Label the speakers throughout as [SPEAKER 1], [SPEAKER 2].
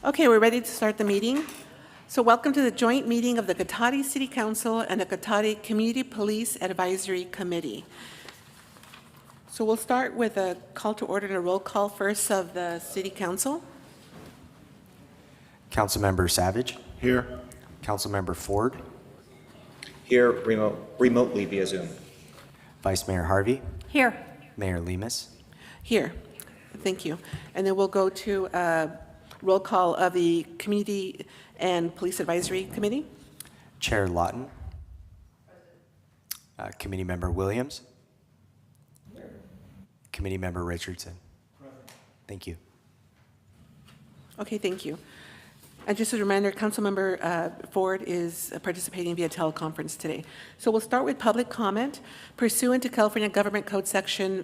[SPEAKER 1] Okay, we're ready to start the meeting. So welcome to the joint meeting of the Cotati City Council and the Cotati Community Police Advisory Committee. So we'll start with a call to order and a roll call first of the City Council.
[SPEAKER 2] Councilmember Savage,
[SPEAKER 3] Here.
[SPEAKER 2] Councilmember Ford,
[SPEAKER 4] Here remotely via Zoom.
[SPEAKER 2] Vice Mayor Harvey,
[SPEAKER 5] Here.
[SPEAKER 2] Mayor Lemus,
[SPEAKER 1] Here, thank you. And then we'll go to a roll call of the Community and Police Advisory Committee.
[SPEAKER 2] Chair Lawton, Committee Member Williams, Committee Member Richardson. Thank you.
[SPEAKER 1] Okay, thank you. And just as a reminder, Councilmember Ford is participating via teleconference today. So we'll start with public comment. Pursuant to California Government Code Section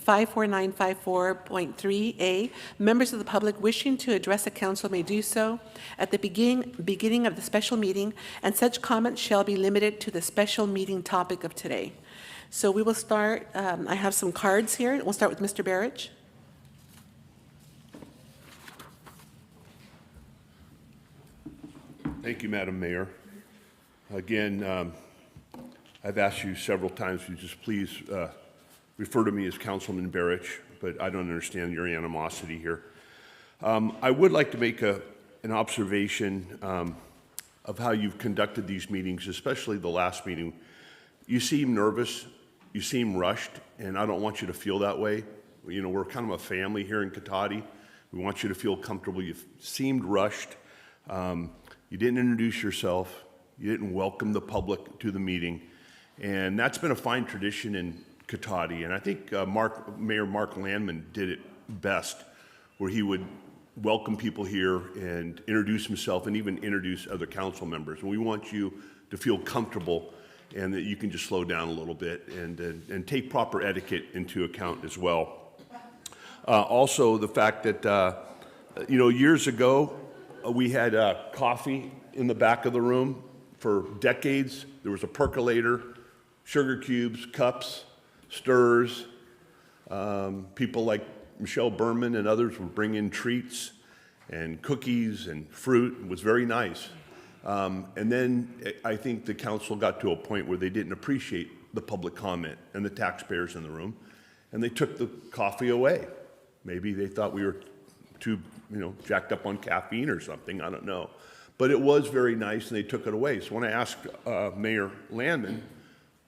[SPEAKER 1] 54954.3a, members of the public wishing to address the council may do so at the beginning of the special meeting, and such comments shall be limited to the special meeting topic of today. So we will start, I have some cards here. We'll start with Mr. Barrich.
[SPEAKER 3] Thank you, Madam Mayor. Again, I've asked you several times to just please refer to me as Councilman Barrich, but I don't understand your animosity here. I would like to make an observation of how you've conducted these meetings, especially the last meeting. You seem nervous, you seem rushed, and I don't want you to feel that way. You know, we're kind of a family here in Cotati. We want you to feel comfortable. You seemed rushed. You didn't introduce yourself. You didn't welcome the public to the meeting. And that's been a fine tradition in Cotati. And I think Mayor Mark Landman did it best, where he would welcome people here and introduce himself and even introduce other council members. And we want you to feel comfortable and that you can just slow down a little bit and take proper etiquette into account as well. Also, the fact that, years ago, we had coffee in the back of the room for decades. There was a percolator, sugar cubes, cups, stirs. People like Michelle Berman and others would bring in treats and cookies and fruit. It was very nice. And then I think the council got to a point where they didn't appreciate the public comment and the taxpayers in the room, and they took the coffee away. Maybe they thought we were too, jacked up on caffeine or something, I don't know. But it was very nice and they took it away. So when I asked Mayor Landman,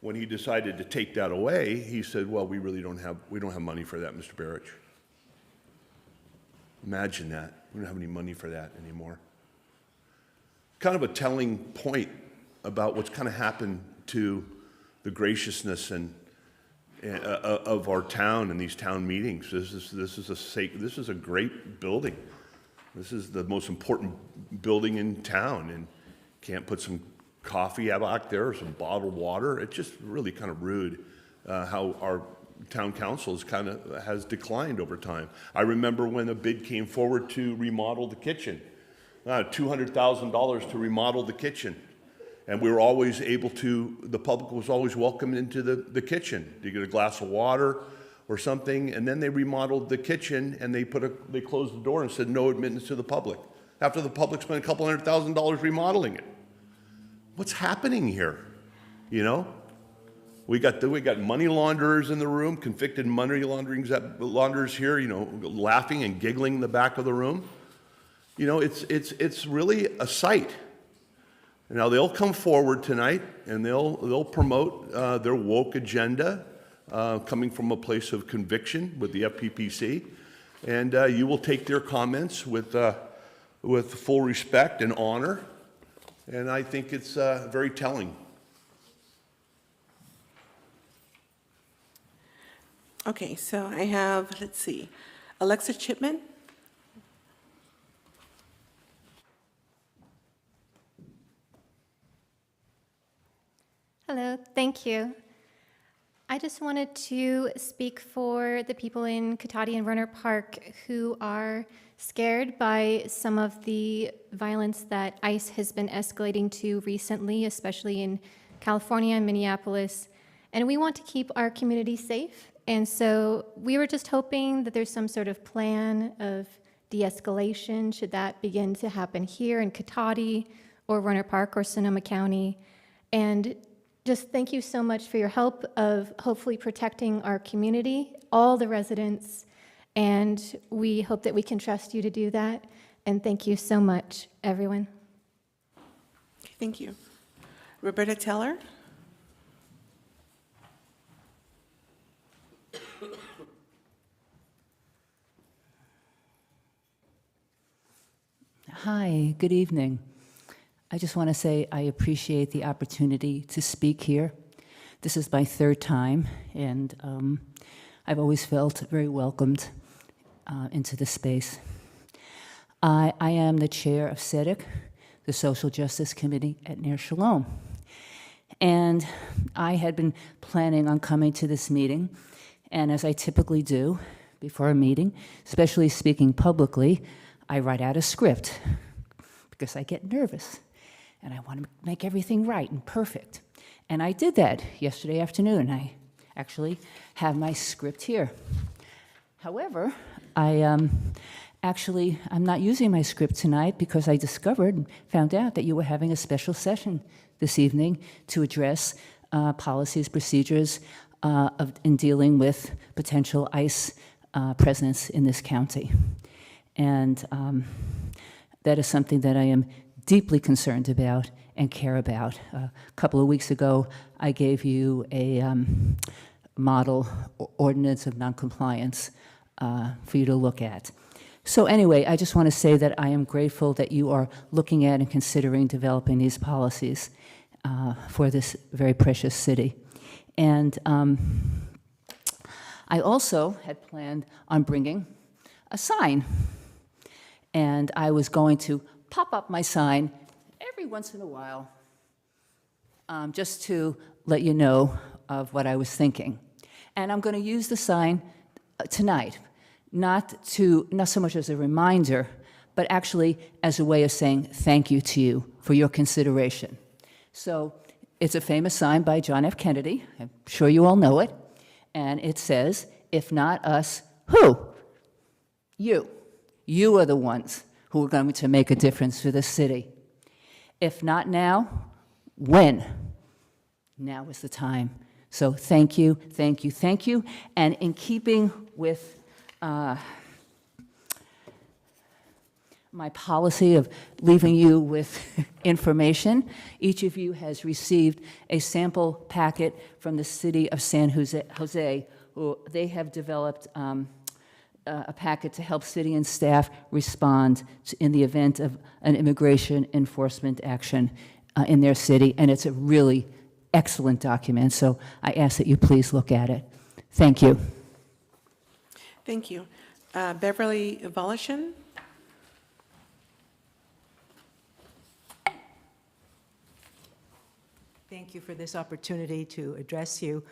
[SPEAKER 3] when he decided to take that away, he said, well, we don't have money for that, Mr. Barrich. Imagine that. We don't have any money for that anymore. Kind of a telling point about what's kind of happened to the graciousness of our town and these town meetings. This is a great building. This is the most important building in town, and can't put some coffee back there or some bottled water. It's just really kind of rude how our town council has declined over time. I remember when a bid came forward to remodel the kitchen, $200,000 to remodel the kitchen. And we were always the public was always welcome into the kitchen. You get a glass of water or something, and then they remodeled the kitchen and they closed the door and said no admittance to the public, after the public spent a couple $100,000 remodeling it. What's happening here? We got money launderers in the room, convicted money launderers here, laughing and giggling in the back of the room. It's really a sight. Now they'll come forward tonight and they'll promote their woke agenda, coming from a place of conviction with the FPPC, and you will take their comments with full respect and honor, and I think it's very telling.
[SPEAKER 1] Okay, so I have, Alexa Chipman.
[SPEAKER 5] Hello, thank you. I just wanted to speak for the people in Cotati and Runner Park who are scared by some of the violence that ICE has been escalating to recently, especially in California and Minneapolis. And we want to keep our community safe. And so we were just hoping that there's some sort of plan of de-escalation, should that begin to happen here in Cotati or Runner Park or Sonoma County. And just thank you so much for your help of hopefully protecting our community, all the residents, and we hope that we can trust you to do that. And thank you so much, everyone.
[SPEAKER 1] Okay, thank you. Roberta Teller?
[SPEAKER 6] Hi, good evening. I just want to say I appreciate the opportunity to speak here. This is my third time, and I've always felt very welcomed into this space. I am the chair of SEDC, the Social Justice Committee at Ner Shalom. And I had been planning on coming to this meeting, and as I typically do before a meeting, especially speaking publicly, I write out a script because I get nervous and I want to make everything right and perfect. And I did that yesterday afternoon. I actually have my script here. However, I'm not using my script tonight because I discovered and found out that you were having a special session this evening to address policies, procedures in dealing with potential ICE presence in this county. And that is something that I am deeply concerned about and care about. A couple of weeks ago, I gave you a model ordinance of noncompliance for you to look at. So anyway, I just want to say that I am grateful that you are looking at and considering developing these policies for this very precious city. And I also had planned on bringing a sign. And I was going to pop up my sign every once in a while just to let you know of what I was thinking. And I'm going to use the sign tonight, not so much as a reminder, but actually as a way of saying thank you to you for your consideration. So it's a famous sign by John F. Kennedy. I'm sure you all know it. And it says, "If not us, who? You. You are the ones who are going to make a difference for this city. If not now, when? Now is the time." So thank you, thank you, thank you. And in keeping with my policy of leaving you with information, each of you has received a sample packet from the city of San Jose, who they have developed a packet to help city and staff respond in the event of an immigration enforcement action in their city, and it's a really excellent document, so I ask that you please look at it. Thank you.
[SPEAKER 1] Thank you. Beverly Volishin?
[SPEAKER 7] Thank you for this opportunity to address you.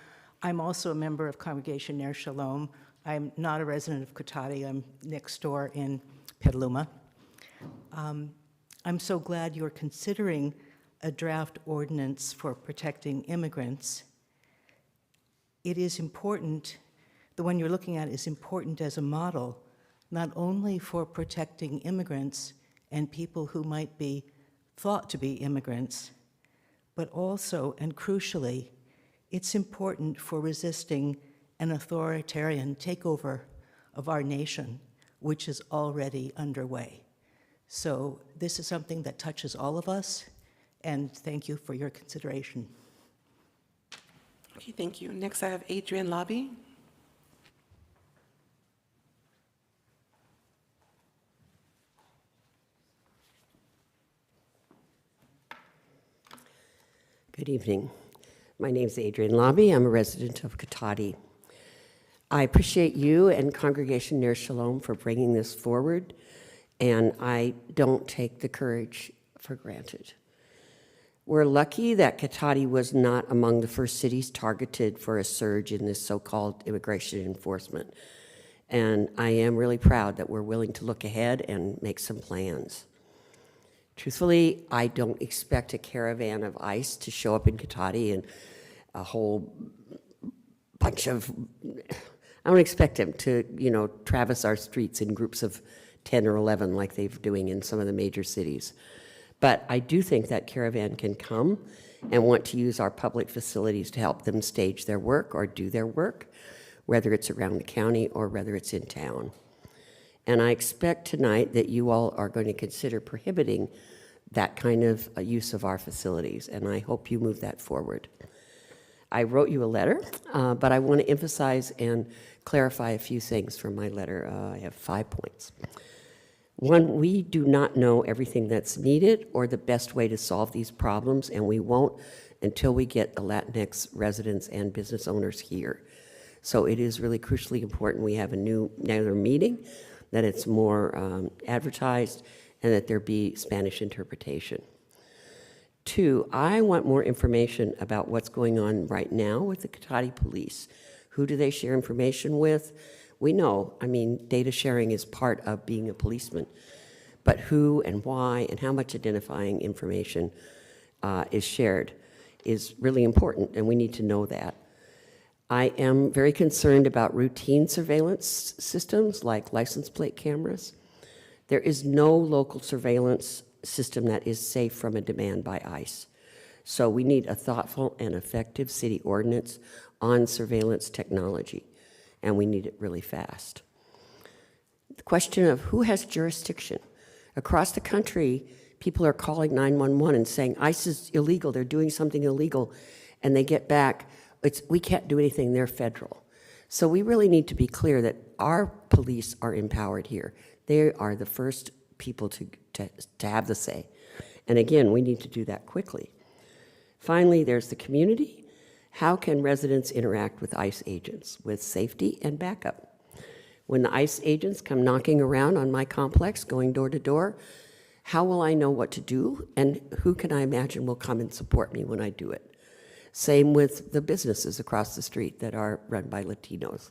[SPEAKER 7] I'm also a member of Congregation Ner Shalom. I'm not a resident of Cotati. I'm next door in Petaluma. I'm so glad you're considering a draft ordinance for protecting immigrants. It is important, the one you're looking at is important as a model, not only for protecting immigrants and people who might be thought to be immigrants, but also, and crucially, it's important for resisting an authoritarian takeover of our nation, which is already underway. So this is something that touches all of us, and thank you for your consideration.
[SPEAKER 1] Okay, thank you. Next, I have Adrian Lobby.
[SPEAKER 8] Good evening. My name is Adrian Lobby. I'm a resident of Cotati. I appreciate you and Congregation Ner Shalom for bringing this forward, and I don't take the courage for granted. We're lucky that Cotati was not among the first cities targeted for a surge in this so-called immigration enforcement, and I am really proud that we're willing to look ahead and make some plans. Truthfully, I don't expect a caravan of ICE to show up in Cotati and a whole bunch of, I don't expect them to, traverse our streets in groups of 10 or 11 like they're doing in some of the major cities. But I do think that Caravan can come and want to use our public facilities to help them stage their work or do their work, whether it's around the county or whether it's in town. And I expect tonight that you all are going to consider prohibiting that kind of use of our facilities, and I hope you move that forward. I wrote you a letter, but I want to emphasize and clarify a few things from my letter. I have 5 points. One, we do not know everything that's needed or the best way to solve these problems, and we won't until we get the Latinx residents and business owners here. So it is really crucially important we have another meeting, that it's more advertised, and that there be Spanish interpretation. 2, I want more information about what's going on right now with the Cotati Police. Who do they share information with? We know, I mean, data sharing is part of being a policeman, but who and why and how much identifying information is shared is really important, and we need to know that. I am very concerned about routine surveillance systems like license plate cameras. There is no local surveillance system that is safe from a demand by ICE. So we need a thoughtful and effective city ordinance on surveillance technology, and we need it really fast. The question of who has jurisdiction. Across the country, people are calling 911 and saying, ICE is illegal, they're doing something illegal, and they get back, we can't do anything, they're federal. So we really need to be clear that our police are empowered here. They are the first people to have the say. And again, we need to do that quickly. Finally, there's the community. How can residents interact with ICE agents with safety and backup? When the ICE agents come knocking around on my complex, going door to door, how will I know what to do? And who can I imagine will come and support me when I do it? Same with the businesses across the street that are run by Latinos.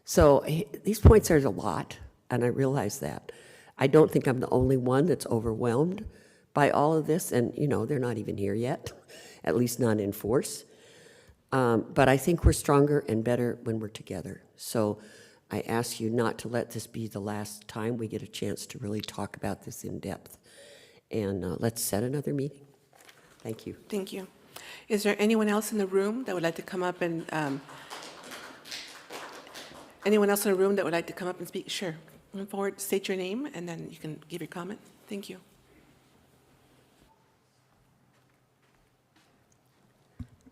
[SPEAKER 8] So these points are a lot, and I realize that. I don't think I'm the only one that's overwhelmed by all of this, and they're not even here yet, at least not in force. But I think we're stronger and better when we're together. So I ask you not to let this be the last time we get a chance to really talk about this in depth. And let's set another meeting. Thank you.
[SPEAKER 1] Thank you. Is there anyone else in the room that would like to come up and, speak? Sure. Come forward, state your name, and then you can give your comment. Thank you.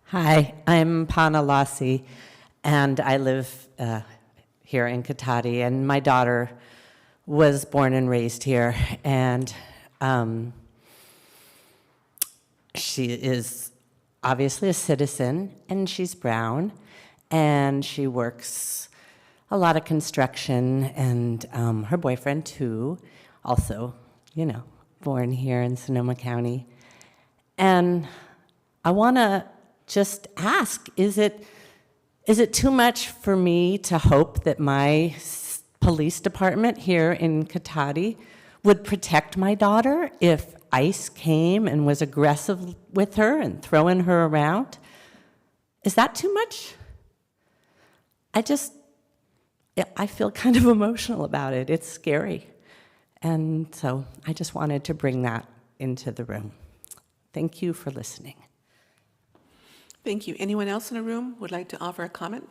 [SPEAKER 9] Hi, I'm Pana Lassi, and I live here in Cotati, and my daughter was born and raised here, and she is obviously a citizen, and she's brown, and she works a lot of construction, and her boyfriend too, also, born here in Sonoma County. And I want to just ask, is it too much for me to hope that my police department here in Cotati would protect my daughter if ICE came and was aggressive with her and throwing her around? Is that too much? I feel kind of emotional about it. It's scary. And so I just wanted to bring that into the room. Thank you for listening.
[SPEAKER 1] Thank you. Anyone else in the room would like to offer a comment?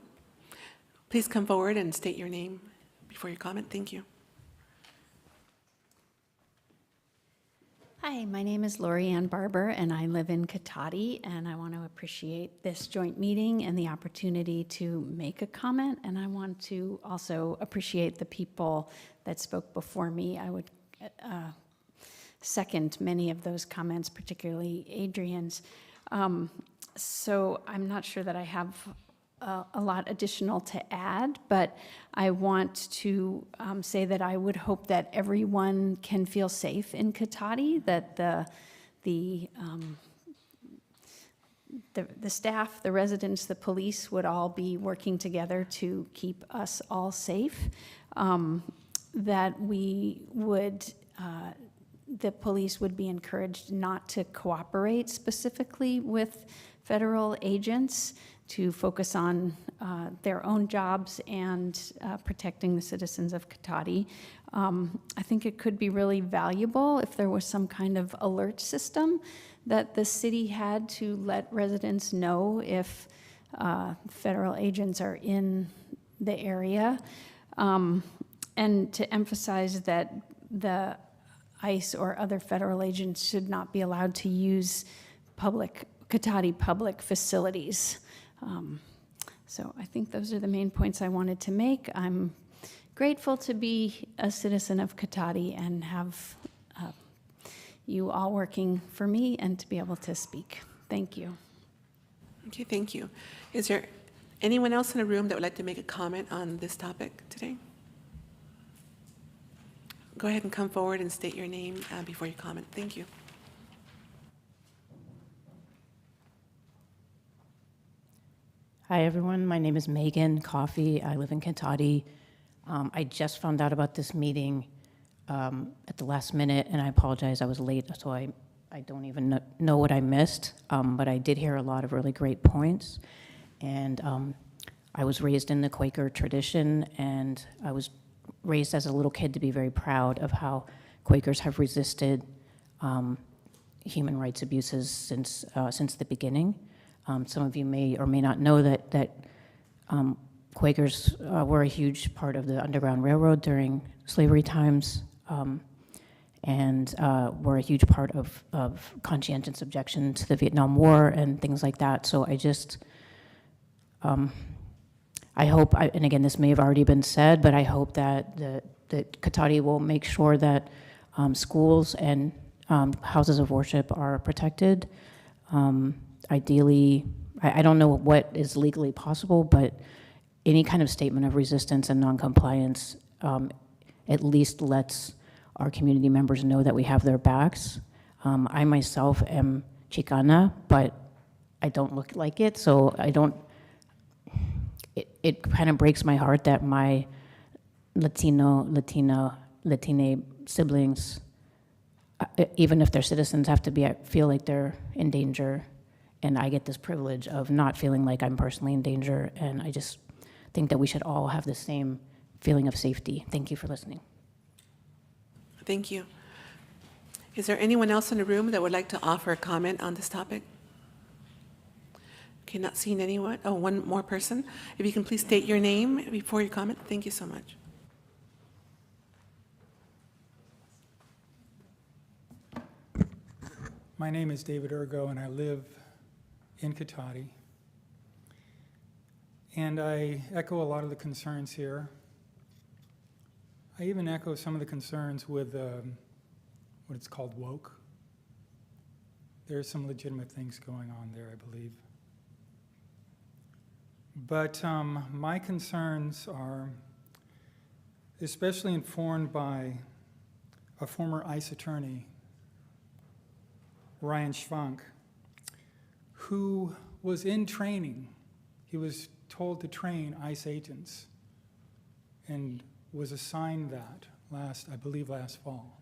[SPEAKER 1] Please come forward and state your name before your comment. Thank you.
[SPEAKER 10] Hi, my name is Lori Ann Barber, and I live in Cotati, and I want to appreciate this joint meeting and the opportunity to make a comment, and I want to also appreciate the people that spoke before me. I would second many of those comments, particularly Adrian's. So I'm not sure that I have a lot additional to add, but I want to say that I would hope that everyone can feel safe in Cotati, that the staff, the residents, the police would all be working together to keep us all safe, that we would the police would be encouraged not to cooperate specifically with federal agents, to focus on their own jobs and protecting the citizens of Cotati. I think it could be really valuable if there was some kind of alert system that the city had to let residents know if federal agents are in the area, and to emphasize that the ICE or other federal agents should not be allowed to use Cotati public facilities. So I think those are the main points I wanted to make. I'm grateful to be a citizen of Cotati and have you all working for me and to be able to speak. Thank you.
[SPEAKER 1] Okay, thank you. Is there anyone else in the room that would like to make a comment on this topic today? Go ahead and come forward and state your name before you comment. Thank you.
[SPEAKER 11] Hi, everyone. My name is Megan Coffey. I live in Cotati. I just found out about this meeting at the last minute, and I apologize. I was late, so I don't even know what I missed, but I did hear a lot of really great points. And I was raised in the Quaker tradition, and I was raised as a little kid to be very proud of how Quakers have resisted human rights abuses since the beginning. Some of you may or may not know that Quakers were a huge part of the Underground Railroad during slavery times, and were a huge part of conscientious objection to the Vietnam War and things like that. So I just, I hope, and again, this may have already been said, but I hope that Cotati will make sure that schools and houses of worship are protected. Ideally, I don't know what is legally possible, but any kind of statement of resistance and noncompliance at least lets our community members know that we have their backs. I myself am Chicana, but I don't look like it, so I don't, it kind of breaks my heart that my Latina siblings, even if they're citizens, have to feel like they're in danger. And I get this privilege of not feeling like I'm personally in danger. And I just think that we should all have the same feeling of safety. Thank you for listening.
[SPEAKER 1] Thank you. Is there anyone else in the room that would like to offer a comment on this topic? Okay, not seeing anyone. Oh, one more person. If you can please state your name before you comment. Thank you so much.
[SPEAKER 12] My name is David Ergo, and I live in Cotati. And I echo a lot of the concerns here. I even echo some of the concerns with what it's called woke. There's some legitimate things going on there, I believe. But my concerns are especially informed by a former ICE attorney, Ryan Schwank, who was in training. He was told to train ICE agents and was assigned that last fall.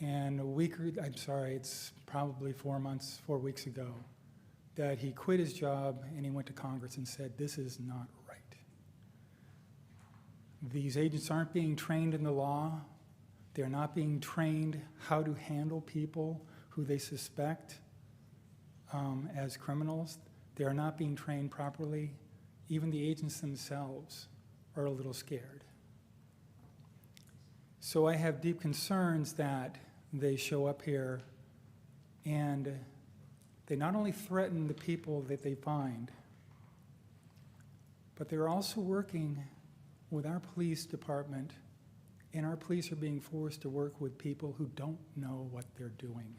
[SPEAKER 12] And it's probably 4 weeks ago, that he quit his job and he went to Congress and said, this is not right. These agents aren't being trained in the law. They're not being trained how to handle people who they suspect as criminals. They are not being trained properly. Even the agents themselves are a little scared. So I have deep concerns that they show up here and they not only threaten the people that they find, but they're also working with our police department, and our police are being forced to work with people who don't know what they're doing.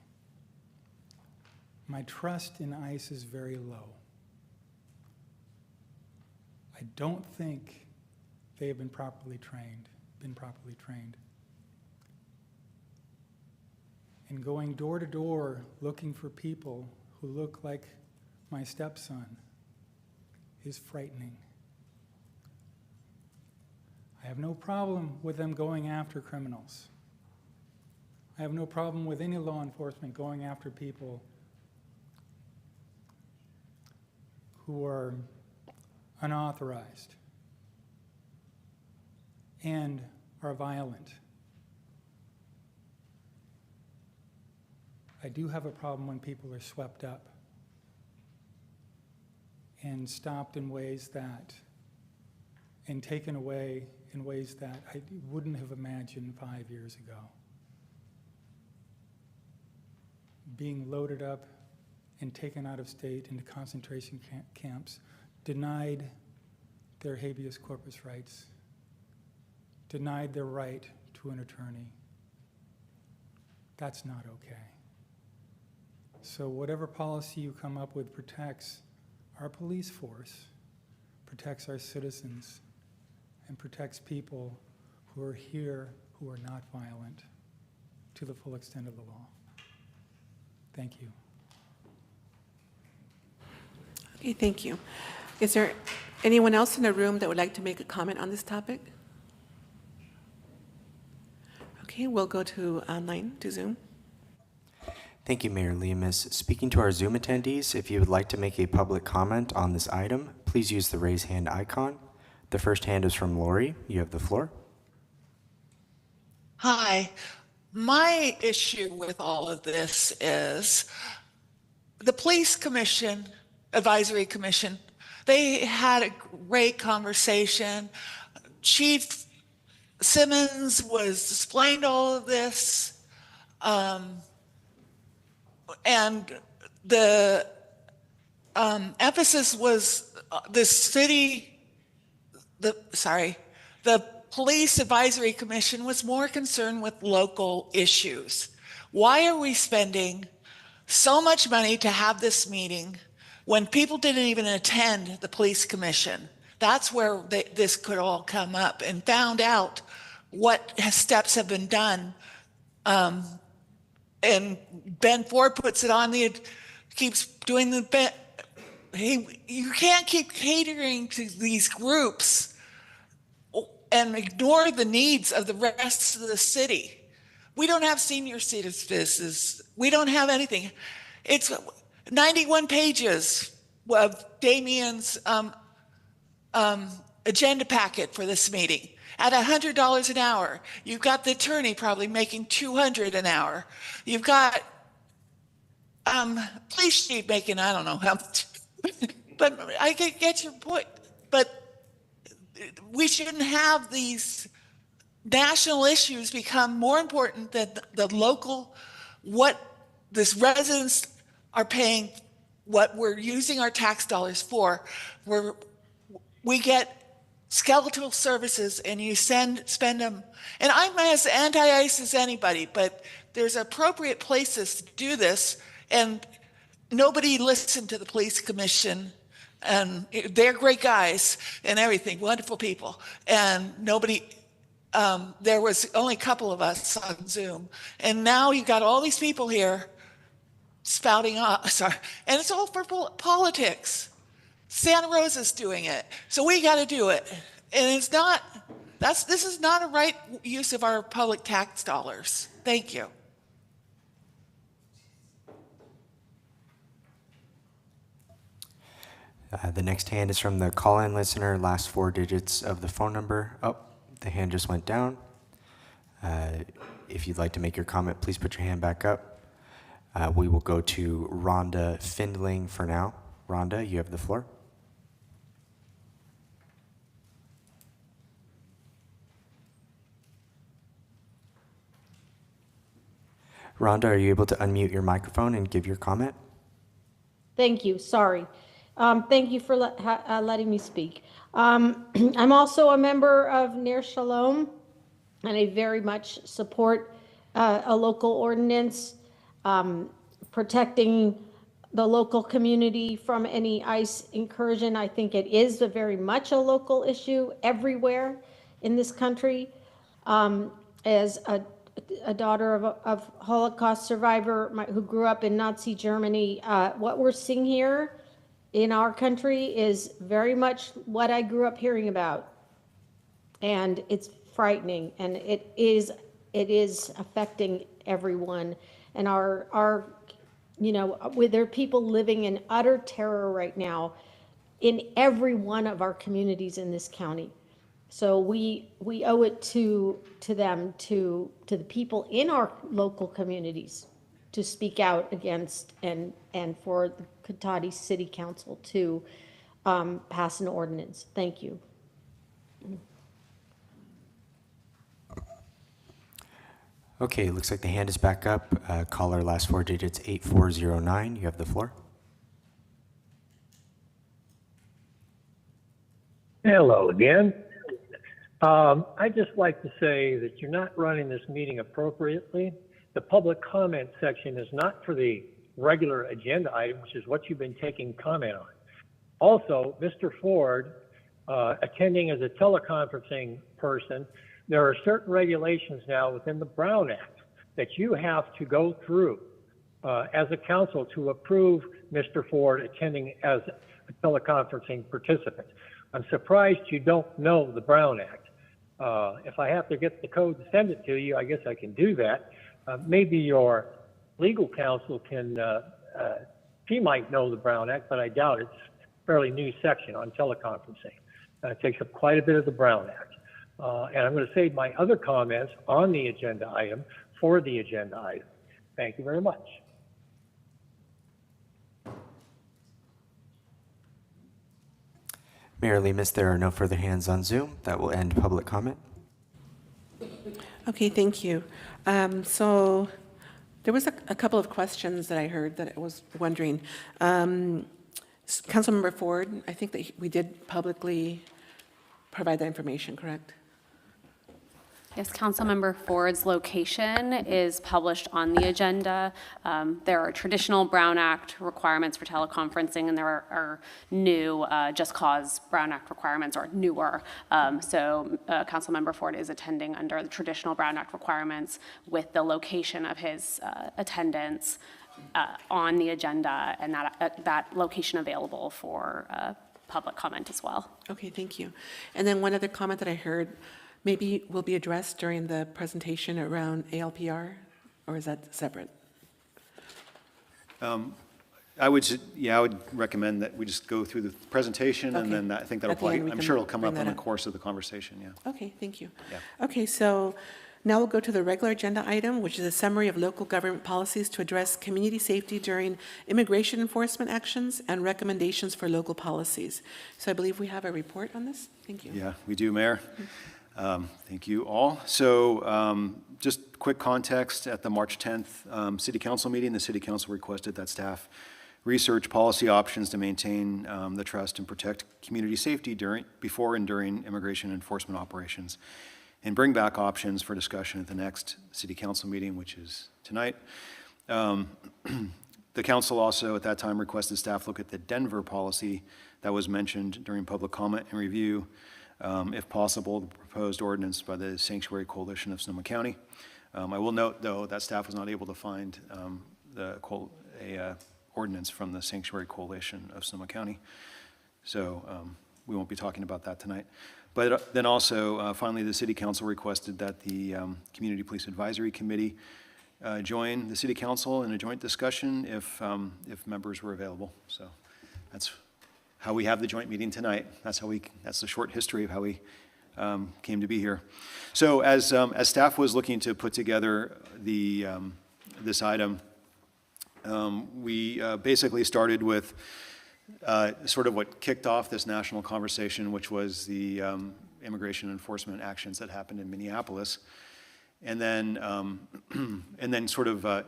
[SPEAKER 12] My trust in ICE is very low. I don't think they have been properly trained. And going door to door looking for people who look like my stepson is frightening. I have no problem with them going after criminals. I have no problem with any law enforcement going after people who are unauthorized and are violent. I do have a problem when people are swept up and stopped in ways that, and taken away in ways that I wouldn't have imagined 5 years ago. Being loaded up and taken out of state into concentration camps, denied their habeas corpus rights, denied their right to an attorney. That's not okay. So whatever policy you come up with protects our police force, protects our citizens, and protects people who are here who are not violent to the full extent of the law. Thank you.
[SPEAKER 1] Okay, thank you. Is there anyone else in the room that would like to make a comment on this topic? Okay, we'll go to online, to Zoom.
[SPEAKER 2] Thank you, Mayor Lemus. Speaking to our Zoom attendees, if you would like to make a public comment on this item, please use the raise hand icon. The first hand is from Lori. You have the floor.
[SPEAKER 13] Hi. My issue with all of this is the Police Commission, Advisory Commission, they had a great conversation. Chief Simmons was displaying all of this. And the emphasis was the Police Advisory Commission was more concerned with local issues. Why are we spending so much money to have this meeting when people didn't even attend the Police Commission? That's where this could all come up, and found out what steps have been done. And Ben Ford puts it on keeps doing you can't keep catering to these groups and ignore the needs of the rest of the city. We don't have senior citizens. We don't have anything. It's 91 pages of Damien's agenda packet for this meeting. At $100 an hour, you've got the attorney probably making $200 an hour. You've got police chief making, I don't know how much, but I get your point. But we shouldn't have these national issues become more important than the local, what the residents are paying, what we're using our tax dollars for. We get skeletal services and you spend them, and I'm as anti-ICE as anybody, but there's appropriate places to do this, and nobody listened to the Police Commission, and they're great guys and everything, wonderful people, and nobody, there was only a couple of us on Zoom, and now you've got all these people here spouting off, and it's all for politics. Santa Rosa's doing it, so we got to do it, and this is not a right use of our public tax dollars. Thank you.
[SPEAKER 2] The next hand is from the call-in listener, last 4 digits of the phone number. Oh, the hand just went down. If you'd like to make your comment, please put your hand back up. We will go to Rhonda Findling for now. Rhonda, you have the floor. Rhonda, are you able to unmute your microphone and give your comment?
[SPEAKER 14] Thank you. Sorry. Thank you for letting me speak. I'm also a member of Ner Shalom, and I very much support a local ordinance protecting the local community from any ICE incursion. I think it is very much a local issue everywhere in this country. As a daughter of Holocaust survivor who grew up in Nazi Germany, what we're seeing here in our country is very much what I grew up hearing about. And it's frightening, and it is affecting everyone. And there are people living in utter terror right now. in every one of our communities in this county. So we owe it to them, to the people in our local communities, to speak out against, and for the Cotati City Council to pass an ordinance. Thank you.
[SPEAKER 2] Okay, looks like the hand is back up. Caller, last four digits, 8409. You have the floor.
[SPEAKER 15] Hello again. I'd just like to say that you're not running this meeting appropriately. The public comment section is not for the regular agenda item, which is what you've been taking comment on. Also, Mr. Ford, attending as a teleconferencing person, there are certain regulations now within the Brown Act that you have to go through as a council to approve Mr. Ford attending as a teleconferencing participant. I'm surprised you don't know the Brown Act. If I have to get the code to send it to you, I guess I can do that. Maybe your legal counsel can, she might know the Brown Act, but I doubt it's a fairly new section on teleconferencing. It takes up quite a bit of the Brown Act. And I'm going to save my other comments on the agenda item for the agenda item. Thank you very much.
[SPEAKER 2] Mayor Lemus, there are no further hands on Zoom. That will end public comment.
[SPEAKER 1] Okay, thank you. So there was a couple of questions that I heard that I was wondering. Councilmember Ford, I think that we did publicly provide that information, correct?
[SPEAKER 16] Yes, Councilmember Ford's location is published on the agenda. There are traditional Brown Act requirements for teleconferencing, and there are new Just Cause Brown Act requirements, or newer. So Councilmember Ford is attending under the traditional Brown Act requirements with the location of his attendance on the agenda, and that location available for public comment as well.
[SPEAKER 1] Okay, thank you. And then one other comment that I heard maybe will be addressed during the presentation around ALPR, or is that separate?
[SPEAKER 17] I would recommend that we just go through the presentation, and then I think that'll probably, I'm sure it'll come up in the course of the conversation, yeah.
[SPEAKER 1] Okay, thank you.
[SPEAKER 17] Yeah.
[SPEAKER 1] Okay, so now we'll go to the regular agenda item, which is a summary of local government policies to address community safety during immigration enforcement actions and recommendations for local policies. So I believe we have a report on this. Thank you.
[SPEAKER 17] Yeah, we do, Mayor. Thank you all. So just quick context, at the March 10th City Council meeting, the City Council requested that staff research policy options to maintain the trust and protect community safety before and during immigration enforcement operations, and bring back options for discussion at the next City Council meeting, which is tonight. The council also at that time requested staff look at the Denver policy that was mentioned during public comment and review. If possible, the proposed ordinance by the Sanctuary Coalition of Sonoma County. I will note, though, that staff was not able to find a ordinance from the Sanctuary Coalition of Sonoma County. So we won't be talking about that tonight. But then also, finally, the City Council requested that the Community Police Advisory Committee join the City Council in a joint discussion if members were available. So that's how we have the joint meeting tonight. That's the short history of how we came to be here. So as staff was looking to put together this item, we basically started with sort of what kicked off this national conversation, which was the immigration enforcement actions that happened in Minneapolis. And then sort of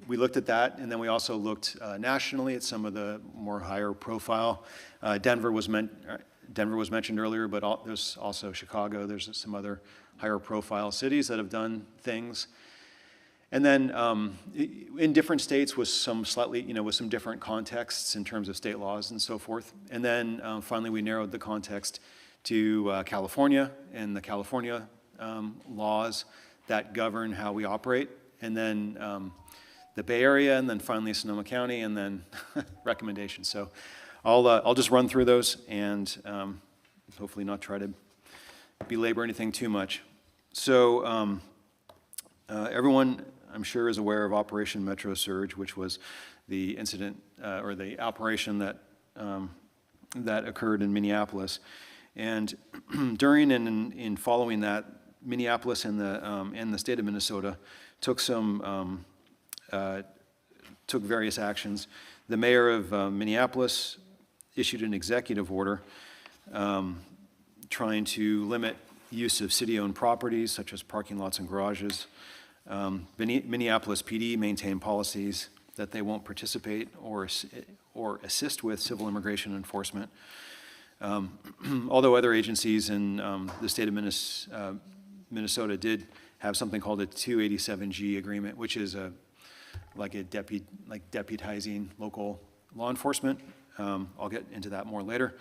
[SPEAKER 17] we looked at that, and then we also looked nationally at some of the more higher profile. Denver was mentioned earlier, but there's also Chicago. There's some other higher profile cities that have done things. And then in different states with some slightly, with some different contexts in terms of state laws and so forth. And then finally we narrowed the context to California and the California laws that govern how we operate. And then the Bay Area, and then finally Sonoma County, and then recommendations. So I'll just run through those and hopefully not try to belabor anything too much. So everyone, I'm sure, is aware of Operation Metro Surge, which was the incident or the operation that that occurred in Minneapolis. And during and in following that, Minneapolis and the state of Minnesota took took various actions. The mayor of Minneapolis issued an executive order trying to limit use of city-owned properties such as parking lots and garages. Minneapolis PD maintained policies that they won't participate or assist with civil immigration enforcement. Although other agencies in the state of Minnesota did have something called a 287G agreement, which is deputizing local law enforcement. I'll get into that more later.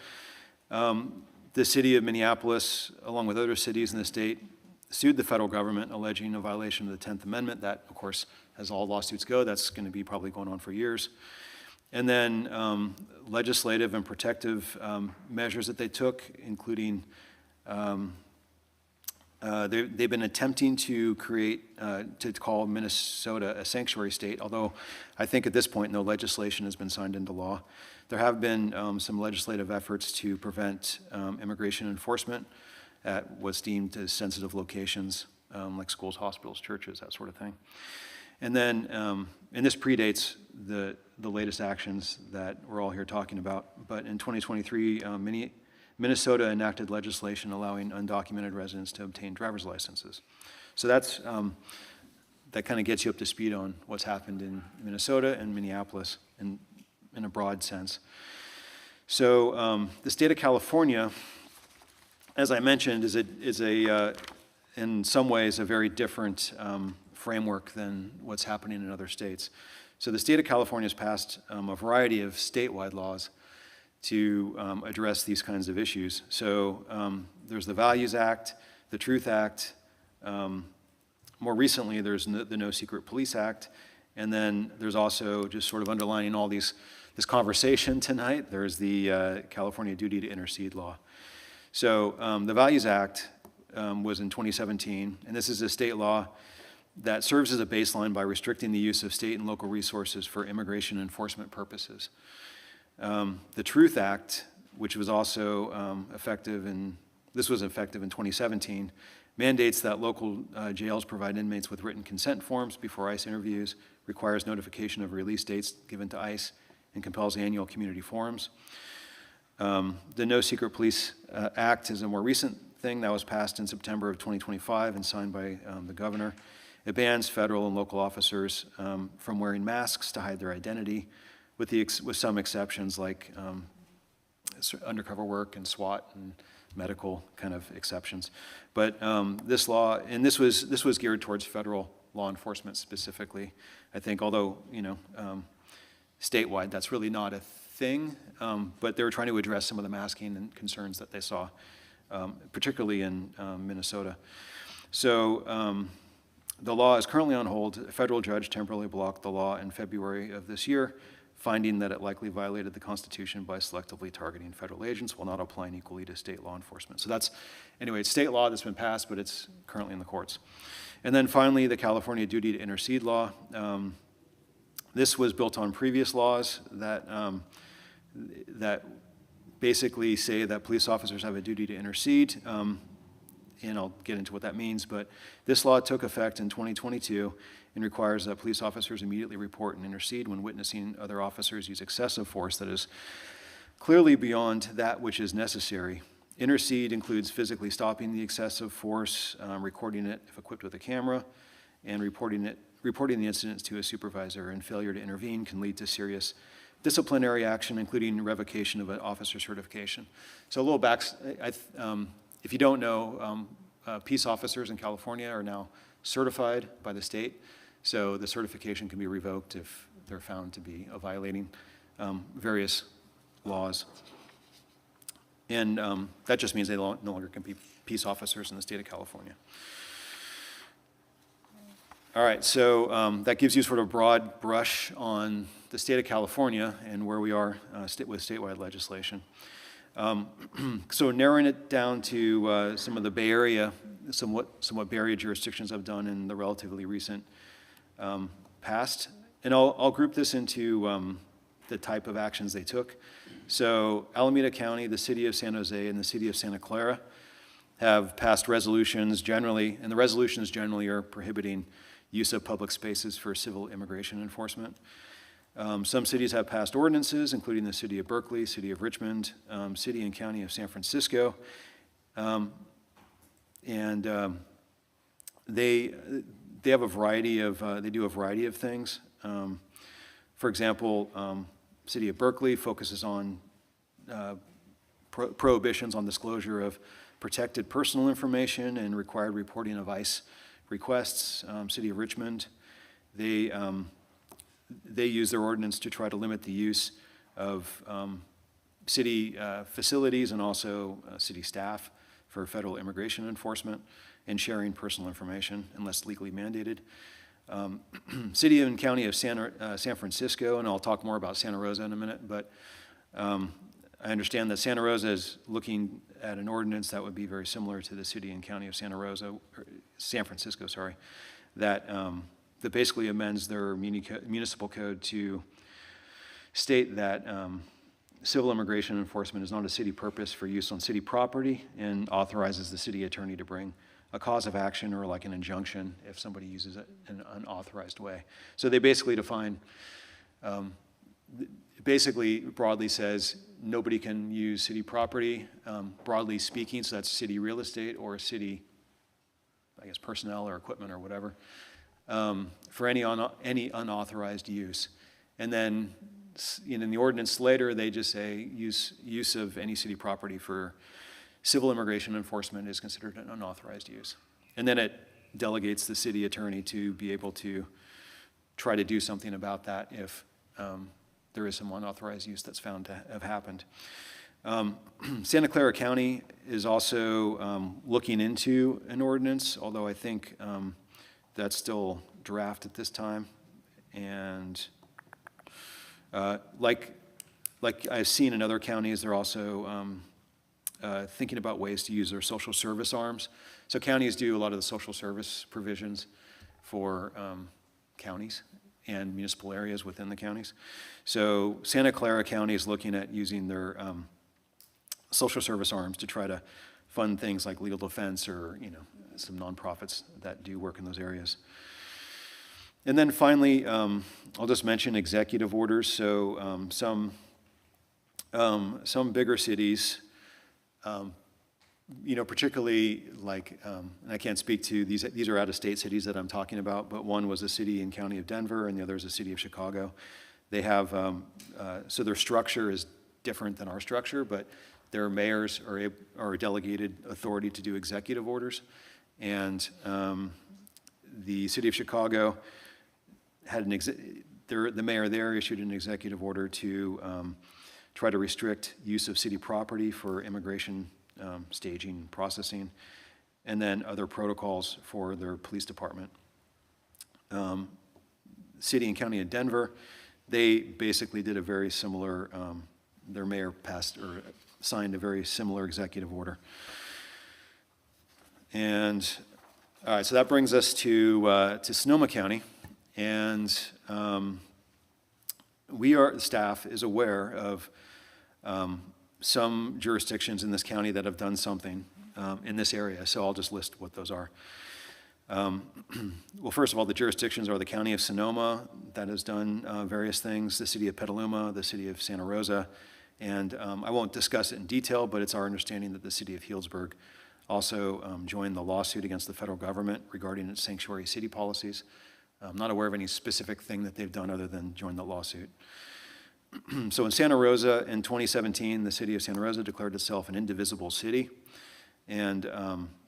[SPEAKER 17] The city of Minneapolis, along with other cities in the state, sued the federal government alleging a violation of the 10th Amendment. That, of course, as all lawsuits go, that's going to be probably going on for years. And then legislative and protective measures that they took, including they've been attempting to call Minnesota a sanctuary state, although I think at this point no legislation has been signed into law. There have been some legislative efforts to prevent immigration enforcement at what's deemed as sensitive locations, like schools, hospitals, churches, that sort of thing. And then, and this predates the latest actions that we're all here talking about, but in 2023, Minnesota enacted legislation allowing undocumented residents to obtain driver's licenses. So that's, that kind of gets you up to speed on what's happened in Minnesota and Minneapolis in a broad sense. So the state of California, as I mentioned, is in some ways a very different framework than what's happening in other states. So the state of California has passed a variety of statewide laws to address these kinds of issues. So there's the Values Act, the Truth Act. More recently, there's the No Secret Police Act. And then there's also, just sort of underlining all this conversation tonight, there's the California Duty to Intercede law. So the Values Act was in 2017, and this is a state law that serves as a baseline by restricting the use of state and local resources for immigration enforcement purposes. The Truth Act, which was also effective in 2017, mandates that local jails provide inmates with written consent forms before ICE interviews, requires notification of release dates given to ICE, and compels annual community forums. The No Secret Police Act is a more recent thing that was passed in September of 2025 and signed by the governor. It bans federal and local officers from wearing masks to hide their identity, with some exceptions like undercover work and SWAT and medical kind of exceptions. But this law, and this was geared towards federal law enforcement specifically, I think, although, statewide, that's really not a thing, but they were trying to address some of the masking and concerns that they saw, particularly in Minnesota. So the law is currently on hold. A federal judge temporarily blocked the law in February of this year, finding that it likely violated the Constitution by selectively targeting federal agents while not applying equally to state law enforcement. So that's, anyway, it's state law that's been passed, but it's currently in the courts. And then finally, the California Duty to Intercede law. This was built on previous laws that basically say that police officers have a duty to intercede, and I'll get into what that means, but this law took effect in 2022 and requires that police officers immediately report and intercede when witnessing other officers use excessive force that is clearly beyond that which is necessary. Intercede includes physically stopping the excessive force, recording it if equipped with a camera, and reporting the incidents to a supervisor, and failure to intervene can lead to serious disciplinary action, including revocation of an officer certification. So a little back, if you don't know, peace officers in California are now certified by the state, so the certification can be revoked if they're found to be violating various laws. And that just means they no longer can be peace officers in the state of California. All right, so that gives you sort of a broad brush on the state of California and where we are with statewide legislation. So narrowing it down to some of the Bay Area, somewhat Bay Area jurisdictions have done in the relatively recent past, and I'll group this into the type of actions they took. So Alameda County, the city of San Jose, and the city of Santa Clara have passed resolutions generally, and the resolutions generally are prohibiting use of public spaces for civil immigration enforcement. Some cities have passed ordinances, including the city of Berkeley, city of Richmond, city and county of San Francisco. They have a variety of, they do a variety of things. For example, city of Berkeley focuses on prohibitions on disclosure of protected personal information and required reporting of ICE requests. City of Richmond, they use their ordinance to try to limit the use of city facilities and also city staff for federal immigration enforcement and sharing personal information unless legally mandated. City and County of San Francisco, and I'll talk more about Santa Rosa in a minute, but I understand that Santa Rosa is looking at an ordinance that would be very similar to the City and County of San Francisco, sorry, that basically amends their municipal code to state that civil immigration enforcement is not a city purpose for use on city property and authorizes the city attorney to bring a cause of action or like an injunction if somebody uses it in an unauthorized way. So they basically define, basically broadly says nobody can use city property, broadly speaking, so that's city real estate or city, I guess, personnel or equipment or whatever, for any unauthorized use. And then in the ordinance later, they just say use of any city property for civil immigration enforcement is considered an unauthorized use. And then it delegates the city attorney to be able to try to do something about that if there is some unauthorized use that's found to have happened. Santa Clara County is also looking into an ordinance, although I think that's still draft at this time. And like I've seen in other counties, they're also thinking about ways to use their social service arms. So counties do a lot of the social service provisions for counties and municipal areas within the counties. So Santa Clara County is looking at using their social service arms to try to fund things like legal defense or some nonprofits that do work in those areas. And then finally, I'll just mention executive orders. So some bigger cities, particularly like, and I can't speak to these are out-of-state cities that I'm talking about, but one was the city and county of Denver, and the other is the city of Chicago. They have, so their structure is different than our structure, but their mayors are delegated authority to do executive orders. And the city of Chicago had the mayor there issued an executive order to try to restrict use of city property for immigration staging, processing, and then other protocols for their police department. City and County of Denver, they basically did a very similar, their mayor passed or signed a very similar executive order. And all right, so that brings us to Sonoma County. And the staff is aware of some jurisdictions in this county that have done something in this area. So I'll just list what those are. Well, first of all, the jurisdictions are the County of Sonoma that has done various things, the City of Petaluma, the City of Santa Rosa, and I won't discuss it in detail, but it's our understanding that the City of Healdsburg also joined the lawsuit against the federal government regarding its sanctuary city policies. I'm not aware of any specific thing that they've done other than join the lawsuit. So in Santa Rosa, in 2017, the City of Santa Rosa declared itself an indivisible city, and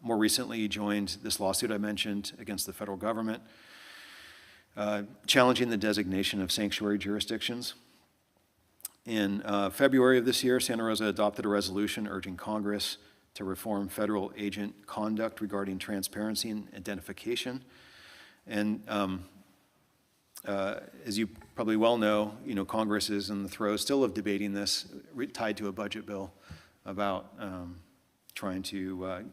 [SPEAKER 17] more recently joined this lawsuit I mentioned against the federal government, challenging the designation of sanctuary jurisdictions. In February of this year, Santa Rosa adopted a resolution urging Congress to reform federal agent conduct regarding transparency and identification. And as you probably well know, Congress is in the throes still of debating this, tied to a budget bill about trying to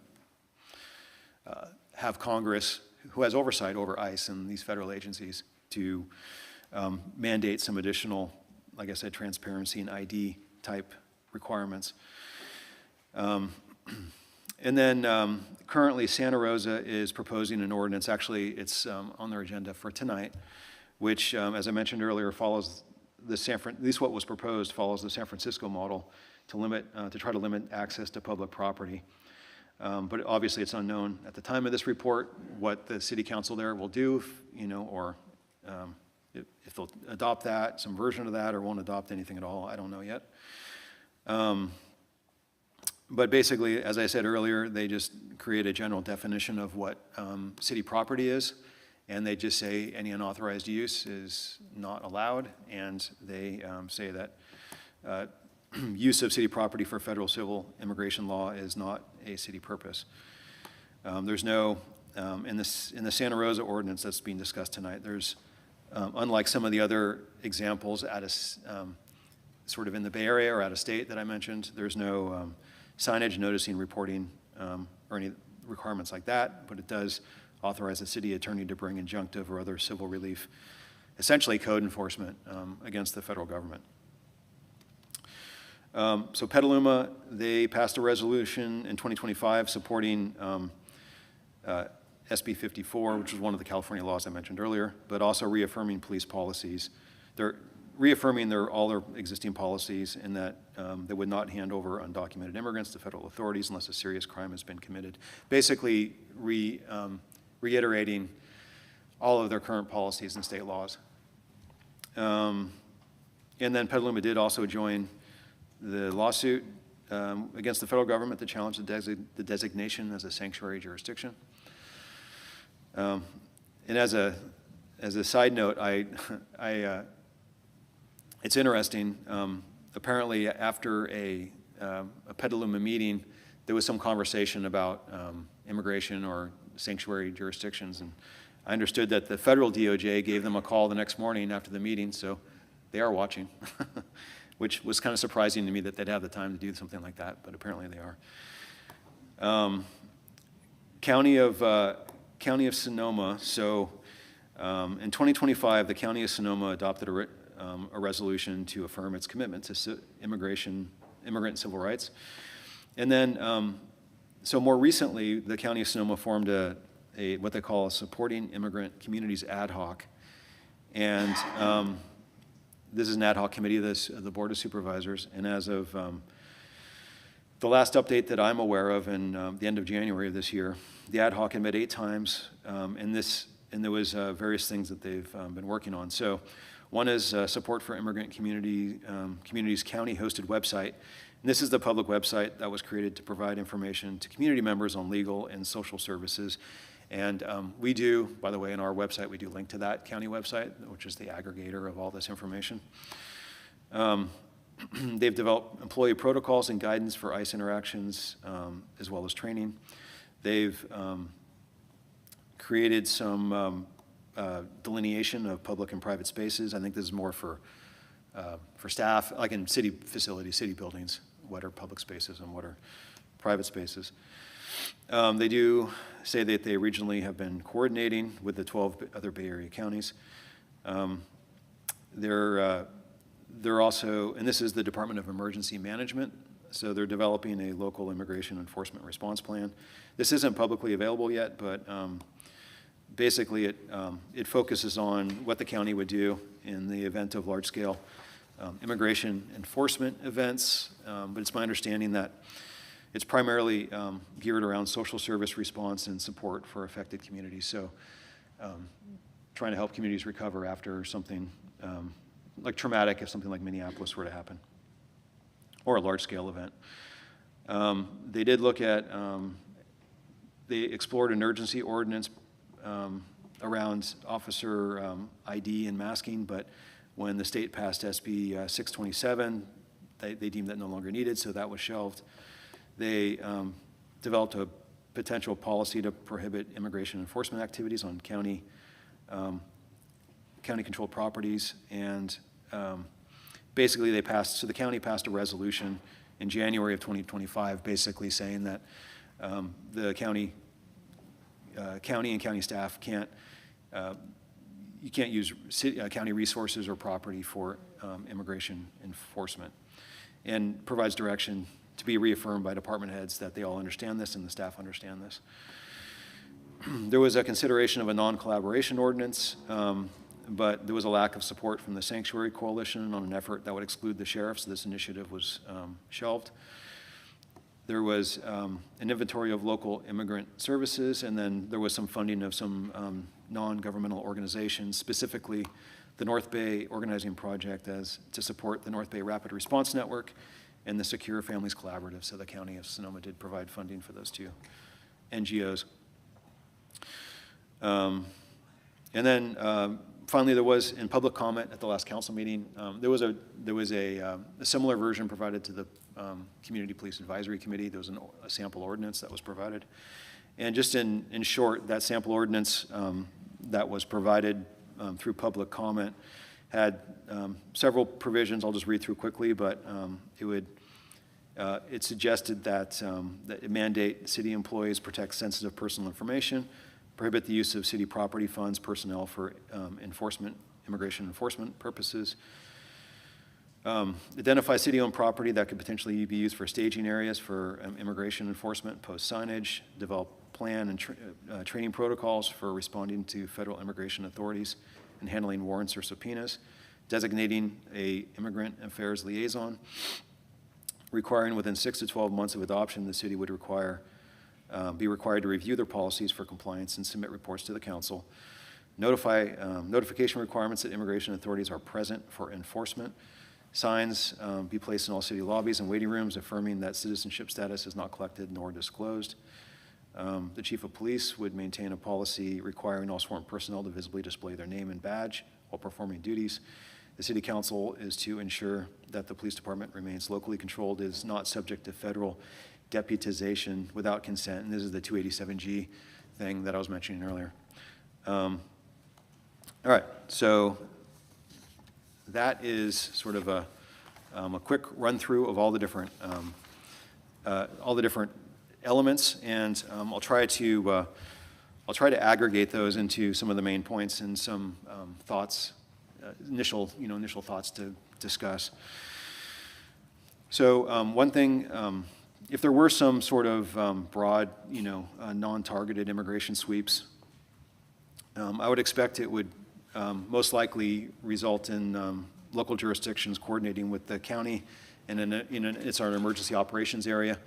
[SPEAKER 17] have Congress, who has oversight over ICE and these federal agencies, to mandate some additional, like I said, transparency and ID type requirements. And then currently Santa Rosa is proposing an ordinance, actually it's on their agenda for tonight, which, as I mentioned earlier, follows at least what was proposed, follows the San Francisco model to try to limit access to public property. But obviously it's unknown at the time of this report what the city council there will do, or if they'll adopt that, some version of that, or won't adopt anything at all. I don't know yet. But basically, as I said earlier, they just create a general definition of what city property is, and they just say any unauthorized use is not allowed, and they say that use of city property for federal civil immigration law is not a city purpose. There's no, in the Santa Rosa ordinance that's being discussed tonight, there's, unlike some of the other examples sort of in the Bay Area or out of state that I mentioned, there's no signage, noticing, reporting, or any requirements like that, but it does authorize the city attorney to bring injunctive or other civil relief, essentially code enforcement against the federal government. So Petaluma, they passed a resolution in 2025 supporting SB 54, which was one of the California laws I mentioned earlier, but also reaffirming police policies. They're reaffirming all their existing policies in that they would not hand over undocumented immigrants to federal authorities unless a serious crime has been committed. Basically, reiterating all of their current policies and state laws. And then Petaluma did also join the lawsuit against the federal government to challenge the designation as a sanctuary jurisdiction. And as a side note, it's interesting. Apparently, after a Petaluma meeting, there was some conversation about immigration or sanctuary jurisdictions, and I understood that the federal DOJ gave them a call the next morning after the meeting, so they are watching, which was kind of surprising to me that they'd have the time to do something like that, but apparently they are. County of Sonoma. So in 2025, the County of Sonoma adopted a resolution to affirm its commitment to immigrant and civil rights. And then, so more recently, the County of Sonoma formed what they call a Supporting Immigrant Communities Ad Hoc. And this is an ad hoc committee of the Board of Supervisors. And as of the last update that I'm aware of in the end of January of this year, the ad hoc had met 8 times, and there was various things that they've been working on. So one is support for immigrant communities county-hosted website. And this is the public website that was created to provide information to community members on legal and social services. And we do, by the way, in our website, we do link to that county website, which is the aggregator of all this information. They've developed employee protocols and guidance for ICE interactions, as well as training. They've created some delineation of public and private spaces. I think this is more for staff, like in city facilities, city buildings, what are public spaces and what are private spaces. They do say that they regionally have been coordinating with the 12 other Bay Area counties. They're also, and this is the Department of Emergency Management, so they're developing a local immigration enforcement response plan. This isn't publicly available yet, but basically it focuses on what the county would do in the event of large-scale immigration enforcement events, but it's my understanding that it's primarily geared around social service response and support for affected communities. So trying to help communities recover after something like traumatic, if something like Minneapolis were to happen, or a large-scale event. They did look at, they explored an urgency ordinance around officer ID and masking, but when the state passed SB 627, they deemed that no longer needed, so that was shelved. They developed a potential policy to prohibit immigration enforcement activities on county-controlled properties, and basically the county passed a resolution in January of 2025, basically saying that the county and county staff you can't use county resources or property for immigration enforcement. and provides direction to be reaffirmed by department heads that they all understand this and the staff understand this. There was a consideration of a non-collaboration ordinance, but there was a lack of support from the Sanctuary Coalition on an effort that would exclude the sheriff, so this initiative was shelved. There was an inventory of local immigrant services, and then there was some funding of some non-governmental organizations, specifically the North Bay Organizing Project to support the North Bay Rapid Response Network and the Secure Families Collaborative. So the County of Sonoma did provide funding for those two NGOs. And then finally, there was, in public comment at the last council meeting, there was a similar version provided to the Community Police Advisory Committee. There was a sample ordinance that was provided. And just in short, that sample ordinance that was provided through public comment had several provisions. I'll just read through quickly, but it suggested that it mandate city employees protect sensitive personal information, prohibit the use of city property funds, personnel for immigration enforcement purposes, identify city-owned property that could potentially be used for staging areas for immigration enforcement, post signage, develop plan and training protocols for responding to federal immigration authorities and handling warrants or subpoenas, designating a immigrant affairs liaison, requiring within 6 to 12 months of adoption, the city would be required to review their policies for compliance and submit reports to the council, notification requirements that immigration authorities are present for enforcement, signs be placed in all city lobbies and waiting rooms affirming that citizenship status is not collected nor disclosed. The chief of police would maintain a policy requiring all sworn personnel to visibly display their name and badge while performing duties. The city council is to ensure that the police department remains locally controlled, is not subject to federal deputization without consent, and this is the 287G thing that I was mentioning earlier. All right, so that is sort of a quick run through of all the different elements, and I'll try to aggregate those into some of the main points and some thoughts, initial thoughts to discuss. So one thing, if there were some sort of broad, non-targeted immigration sweeps, I would expect it would most likely result in local jurisdictions coordinating with the county, and it's our emergency operations area,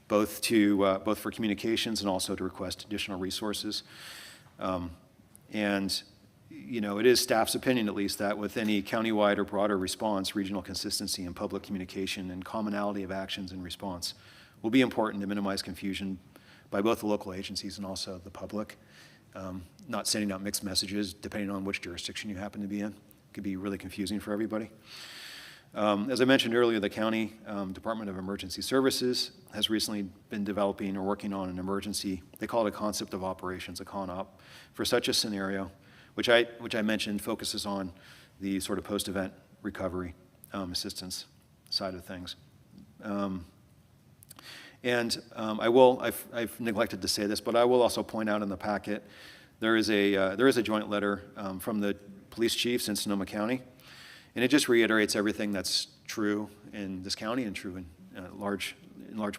[SPEAKER 17] both for communications and also to request additional resources. And it is staff's opinion, at least, that with any countywide or broader response, regional consistency in public communication and commonality of actions in response will be important to minimize confusion by both the local agencies and also the public. Not sending out mixed messages depending on which jurisdiction you happen to be in. It could be really confusing for everybody. As I mentioned earlier, the County Department of Emergency Services has recently been developing or working on an emergency, they call it a concept of operations, a CONOP, for such a scenario, which I mentioned focuses on the sort of post-event recovery assistance side of things. I've neglected to say this, but I will also point out in the packet, there is a joint letter from the police chiefs in Sonoma County, and it just reiterates everything that's true in this county and true in large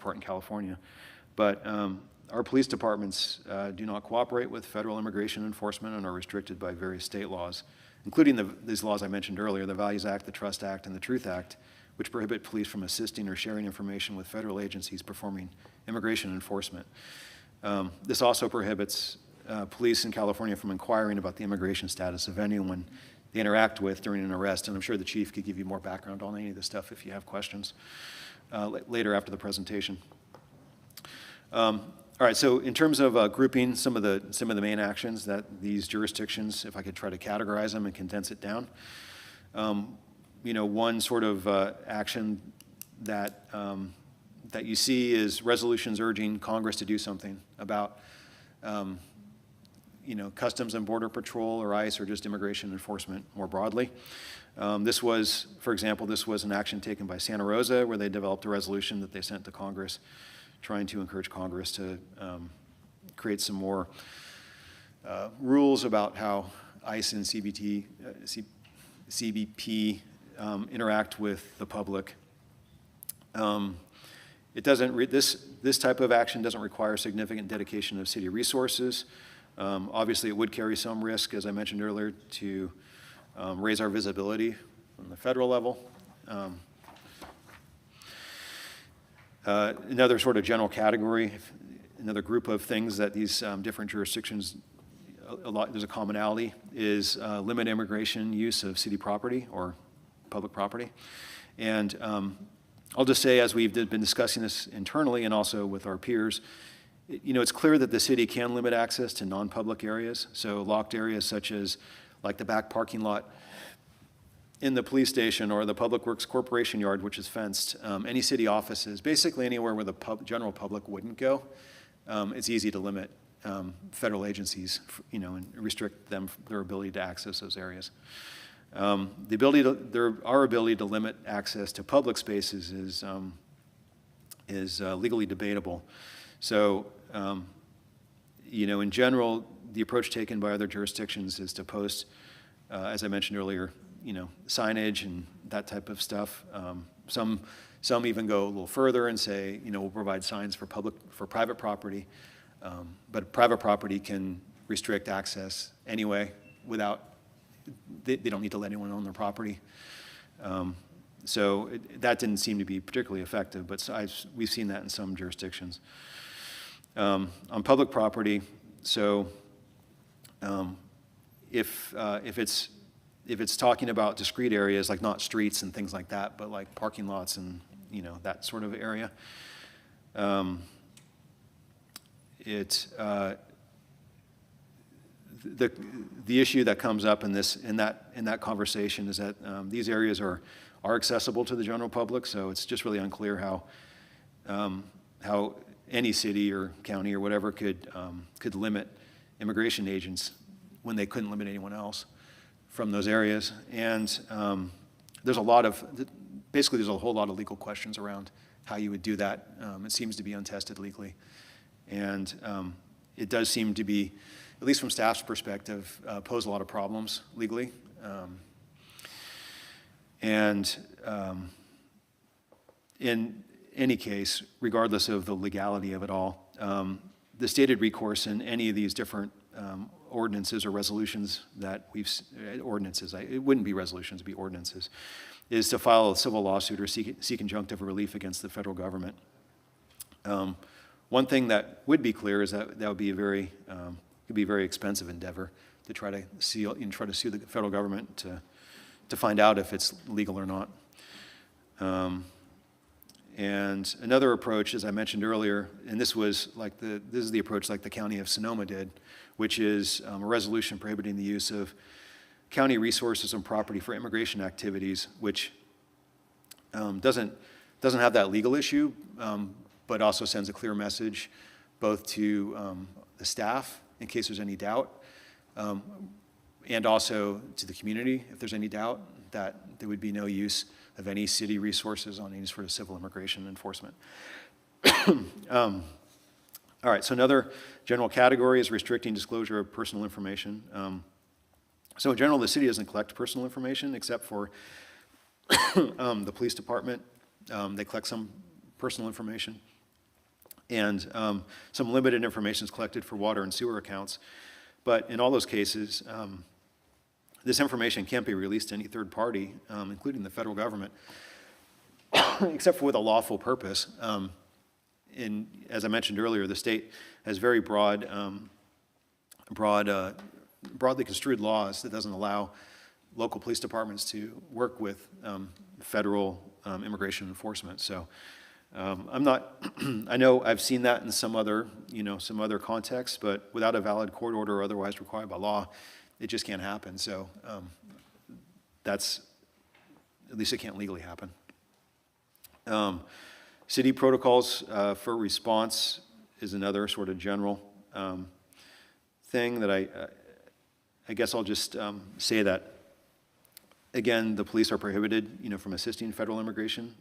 [SPEAKER 17] part in California. But our police departments do not cooperate with federal immigration enforcement and are restricted by various state laws, including these laws I mentioned earlier, the Values Act, the Trust Act, and the Truth Act, which prohibit police from assisting or sharing information with federal agencies performing immigration enforcement. This also prohibits police in California from inquiring about the immigration status of anyone they interact with during an arrest, and I'm sure the chief could give you more background on any of this stuff if you have questions later after the presentation. All right, so in terms of grouping some of the main actions that these jurisdictions, if I could try to categorize them and condense it down, one sort of action that you see is resolutions urging Congress to do something about Customs and Border Patrol or ICE or just immigration enforcement more broadly. This was, for example, an action taken by Santa Rosa where they developed a resolution that they sent to Congress trying to encourage Congress to create some more rules about how ICE and CBP interact with the public. It doesn't, this type of action doesn't require significant dedication of city resources. Obviously, it would carry some risk, as I mentioned earlier, to raise our visibility on the federal level. Another sort of general category, another group of things that these different jurisdictions, there's a commonality, is limit immigration use of city property or public property. And I'll just say, as we've been discussing this internally and also with our peers, it's clear that the city can limit access to non-public areas. So locked areas such as like the back parking lot in the police station or the Public Works Corporation yard, which is fenced, any city offices, basically anywhere where the general public wouldn't go, it's easy to limit federal agencies, and restrict their ability to access those areas. Our ability to limit access to public spaces is legally debatable. So, in general, the approach taken by other jurisdictions is to post, as I mentioned earlier, signage and that type of stuff. Some even go a little further and say, we'll provide signs for private property, but private property can restrict access anyway without. They don't need to let anyone own their property. So that didn't seem to be particularly effective, but we've seen that in some jurisdictions. On public property, so if it's talking about discrete areas, like not streets and things like that, but like parking lots and that sort of area, the issue that comes up in that conversation is that these areas are accessible to the general public, so it's just really unclear how any city or county or whatever could limit immigration agents when they couldn't limit anyone else from those areas. And there's a whole lot of legal questions around how you would do that. It seems to be untested legally, and it does seem to be, at least from staff's perspective, pose a lot of problems legally. In any case, regardless of the legality of it all, the stated recourse in any of these different ordinances or resolutions that it wouldn't be resolutions, it'd be ordinances, is to file a civil lawsuit or seek injunctive relief against the federal government. One thing that would be clear is that would be a very expensive endeavor to try to sue the federal government to find out if it's legal or not. And another approach, as I mentioned earlier, and this is the approach like the County of Sonoma did, which is a resolution prohibiting the use of county resources and property for immigration activities, which doesn't have that legal issue, but also sends a clear message both to the staff in case there's any doubt, and also to the community if there's any doubt that there would be no use of any city resources on any sort of civil immigration enforcement. All right, so another general category is restricting disclosure of personal information. So in general, the city doesn't collect personal information except for the police department. They collect some personal information. And some limited information is collected for water and sewer accounts. But in all those cases, this information can't be released to any third party, including the federal government, except for with a lawful purpose. As I mentioned earlier, the state has very broadly construed laws that doesn't allow local police departments to work with federal immigration enforcement. So I know I've seen that in some other contexts, but without a valid court order or otherwise required by law, it just can't happen. So at least it can't legally happen. City protocols for response is another sort of general thing that I guess I'll just say that, again, the police are prohibited, from assisting federal immigration,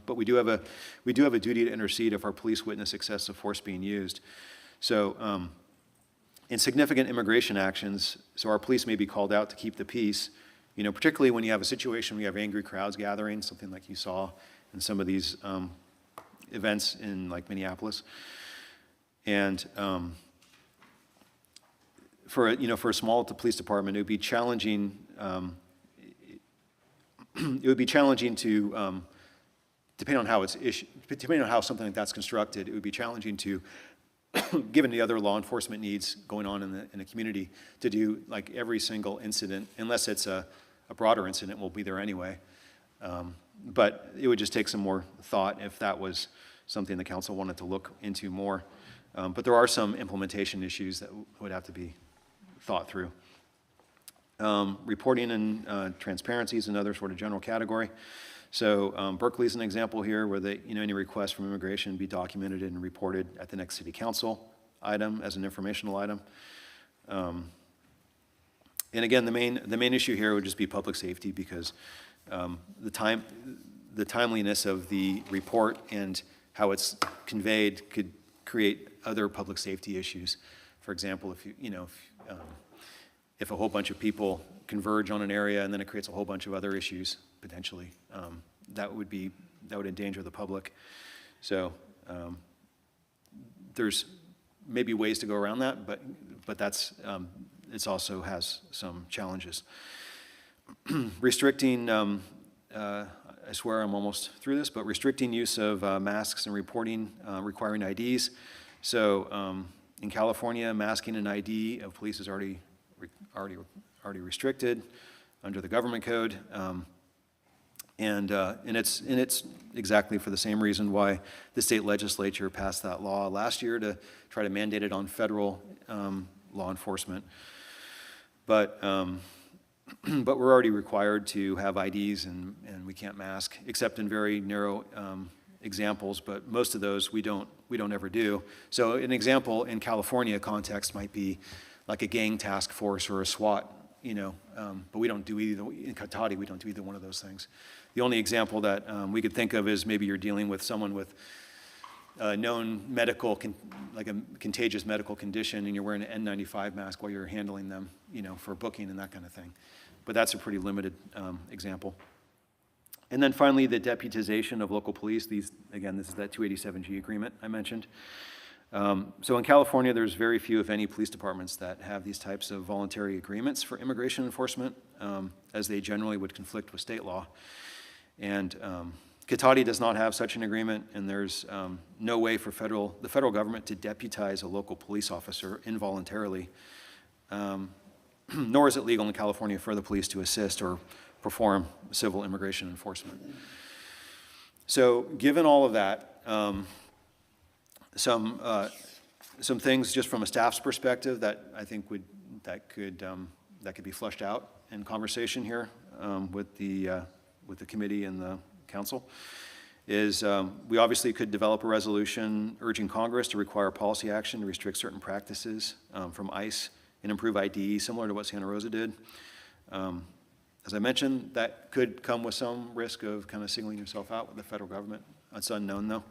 [SPEAKER 17] but we do have a duty to intercede if our police witness excessive force being used. So in significant immigration actions, so our police may be called out to keep the peace, particularly when you have a situation where you have angry crowds gathering, something like you saw in some of these events in like Minneapolis. And for a small police department, it would be challenging. It would be challenging to, depending on how depending on how something like that's constructed, it would be challenging to, given the other law enforcement needs going on in the community, to do like every single incident, unless it's a broader incident, we'll be there anyway. But it would just take some more thought if that was something the council wanted to look into more. But there are some implementation issues that would have to be thought through. Reporting and transparency is another sort of general category. So Berkeley's an example here where any request from immigration be documented and reported at the next city council item as an informational item. And again, the main issue here would just be public safety, because the timeliness of the report and how it's conveyed could create other public safety issues. For example, if a whole bunch of people converge on an area and then it creates a whole bunch of other issues potentially, that would endanger the public. So there's maybe ways to go around that, but that's it also has some challenges. Restricting, I swear I'm almost through this, but restricting use of masks and reporting requiring IDs. So in California, masking an ID of police is already restricted under the government code, and it's exactly for the same reason why the state legislature passed that law last year to try to mandate it on federal law enforcement. But we're already required to have IDs, and we can't mask except in very narrow examples. But most of those we don't ever do. So an example in California context might be like a gang task force or a SWAT, but we don't do either. In Cotati, we don't do either one of those things. The only example that we could think of is maybe you're dealing with someone with a known like a contagious medical condition, and you're wearing an N95 mask while you're handling them, for booking and that kind of thing. But that's a pretty limited example. And then finally, the deputization of local police. This is that 287G agreement I mentioned. So in California, there's very few, if any, police departments that have these types of voluntary agreements for immigration enforcement, as they generally would conflict with state law. And Cotati does not have such an agreement, and there's no way for the federal government to deputize a local police officer involuntarily, nor is it legal in California for the police to assist or perform civil immigration enforcement. So given all of that, some things just from a staff's perspective that I think that could be flushed out in conversation here with the committee and the council is we obviously could develop a resolution urging Congress to require policy action to restrict certain practices from ICE and improve ID, similar to what Santa Rosa did. As I mentioned, that could come with some risk of kind of singling yourself out with the federal government. It's unknown, though.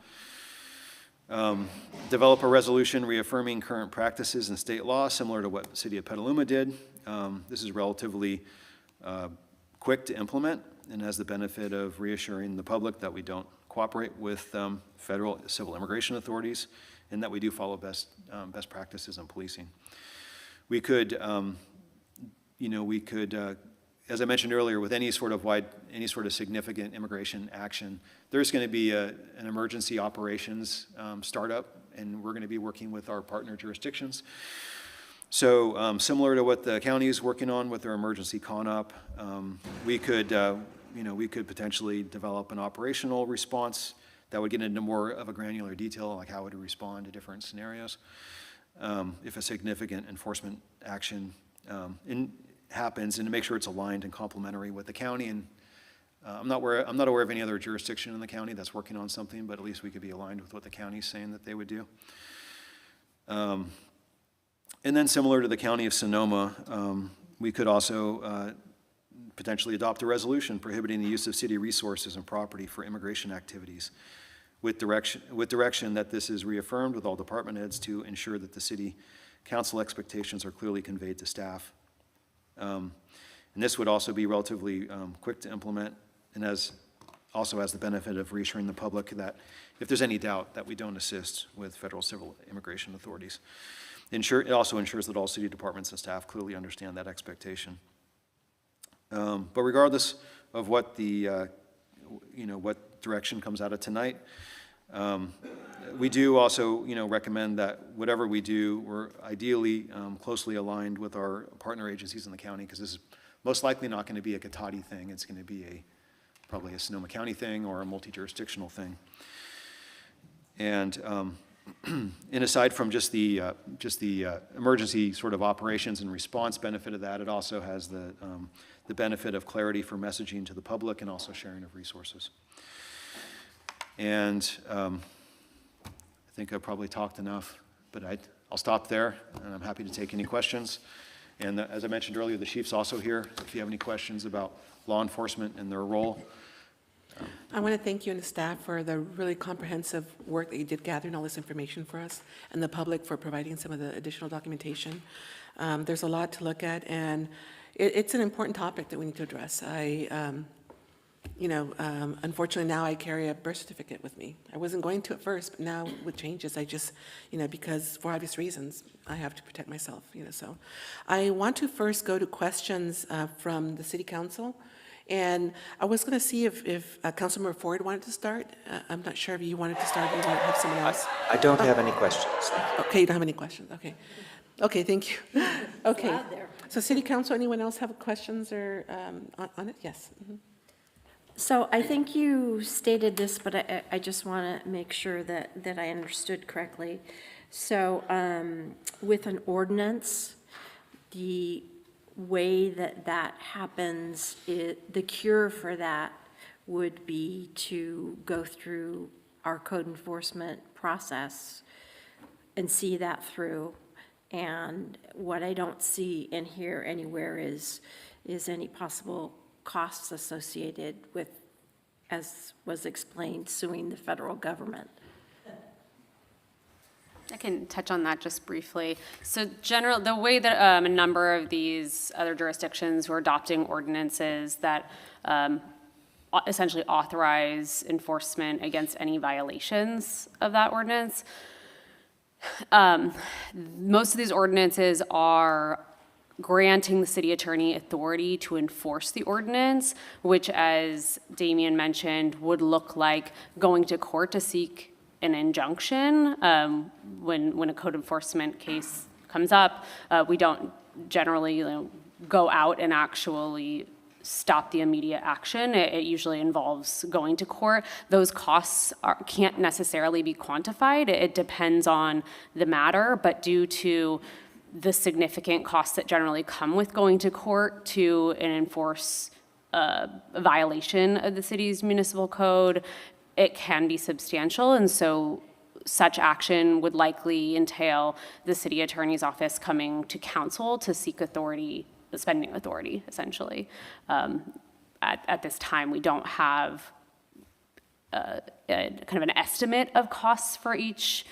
[SPEAKER 17] Develop a resolution reaffirming current practices in state law, similar to what the city of Petaluma did. This is relatively quick to implement and has the benefit of reassuring the public that we don't cooperate with federal civil immigration authorities and that we do follow best practices in policing. We could, as I mentioned earlier, with any sort of significant immigration action, there's going to be an emergency operations startup, and we're going to be working with our partner jurisdictions. So similar to what the county is working on with their emergency CONOP, we could potentially develop an operational response that would get into more of a granular detail, like how it would respond to different scenarios. If a significant enforcement action happens, and to make sure it's aligned and complementary with the county. And I'm not aware of any other jurisdiction in the county that's working on something, but at least we could be aligned with what the county's saying that they would do. And then similar to the county of Sonoma, we could also potentially adopt a resolution prohibiting the use of city resources and property for immigration activities, with direction that this is reaffirmed with all department heads to ensure that the city council expectations are clearly conveyed to staff. And this would also be relatively quick to implement. And as also has the benefit of reassuring the public that if there's any doubt, that we don't assist with federal civil immigration authorities. It also ensures that all city departments and staff clearly understand that expectation. But regardless of what the, what direction comes out of tonight, we do also, recommend that whatever we do, we're ideally closely aligned with our partner agencies in the county, because this is most likely not going to be a Cotati thing. It's going to be probably a Sonoma County thing or a multi-jurisdictional thing. And aside from just the emergency sort of operations and response benefit of that, it also has the benefit of clarity for messaging to the public and also sharing of resources. And I think I've probably talked enough, but I'll stop there, and I'm happy to take any questions. And as I mentioned earlier, the chief's also here if you have any questions about law enforcement and their role.
[SPEAKER 1] I want to thank you and the staff for the really comprehensive work that you did gathering all this information for us, and the public for providing some of the additional documentation. There's a lot to look at, and it's an important topic that we need to address. Unfortunately now I carry a birth certificate with me. I wasn't going to at first, but now with changes, I just, because for obvious reasons, I have to protect myself, so. I want to first go to questions from the City Council. And I was going to see if Councilmember Ford wanted to start. I'm not sure if you wanted to start or you want to have someone else.
[SPEAKER 4] I don't have any questions.
[SPEAKER 1] Okay, you don't have any questions. Okay. Okay, thank you. Okay. So City Council, anyone else have questions or on it? Yes. Mm-hmm.
[SPEAKER 18] So I think you stated this, but I just want to make sure that I understood correctly. So with an ordinance, the way that happens, the cure for that would be to go through our code enforcement process and see that through. And what I don't see in here anywhere is any possible costs associated with, as was explained, suing the federal government.
[SPEAKER 16] I can touch on that just briefly. So the way that a number of these other jurisdictions who are adopting ordinances that essentially authorize enforcement against any violations of that ordinance, most of these ordinances are granting the city attorney authority to enforce the ordinance, which, as Damien mentioned, would look like going to court to seek an injunction. When a code enforcement case comes up, we don't generally go out and actually stop the immediate action. It usually involves going to court. Those costs can't necessarily be quantified. It depends on the matter, but due to the significant costs that generally come with going to court to enforce a violation of the city's municipal code, it can be substantial, and so such action would likely entail the city attorney's office coming to council to seek authority, spending authority, essentially. At this time, we don't have kind of an estimate of costs for each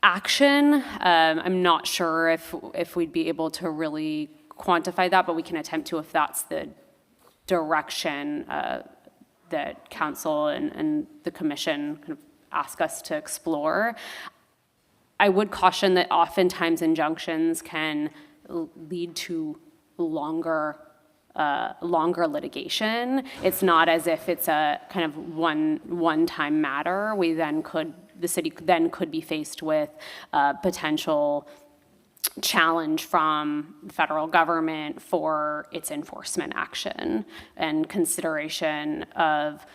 [SPEAKER 16] action. I'm not sure if we'd be able to really quantify that, but we can attempt to if that's the direction that council and the commission kind of ask us to explore. I would caution that oftentimes injunctions can lead to longer litigation. It's not as if it's a kind of one-time matter. The city then could be faced with potential challenge from the federal government for its enforcement action and consideration of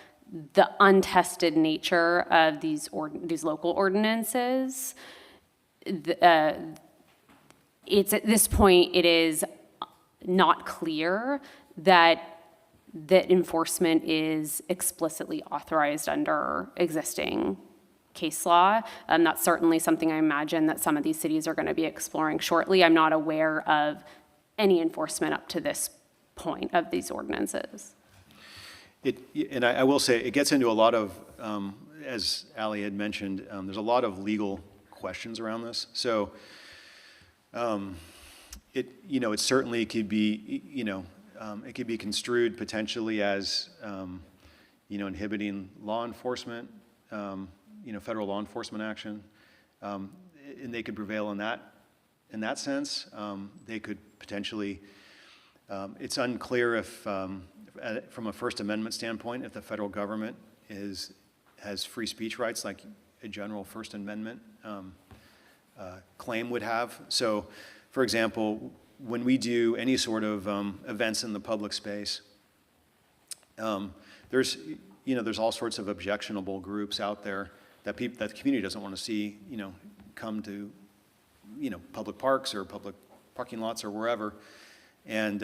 [SPEAKER 16] the untested nature of these local ordinances. It's at this point, it is not clear that enforcement is explicitly authorized under existing case law. That's certainly something I imagine that some of these cities are going to be exploring shortly. I'm not aware of any enforcement up to this point of these ordinances.
[SPEAKER 17] And I will say, it gets into a lot of, as Ali had mentioned, there's a lot of legal questions around this. So, it certainly could be, it could be construed potentially as, inhibiting law enforcement, federal law enforcement action, and they could prevail in that sense. They could potentially, it's unclear if, from a First Amendment standpoint, if the federal government has free speech rights like a general First Amendment claim would have. So, for example, when we do any sort of events in the public space, there's all sorts of objectionable groups out there that the community doesn't want to see, come to, public parks or public parking lots or wherever, and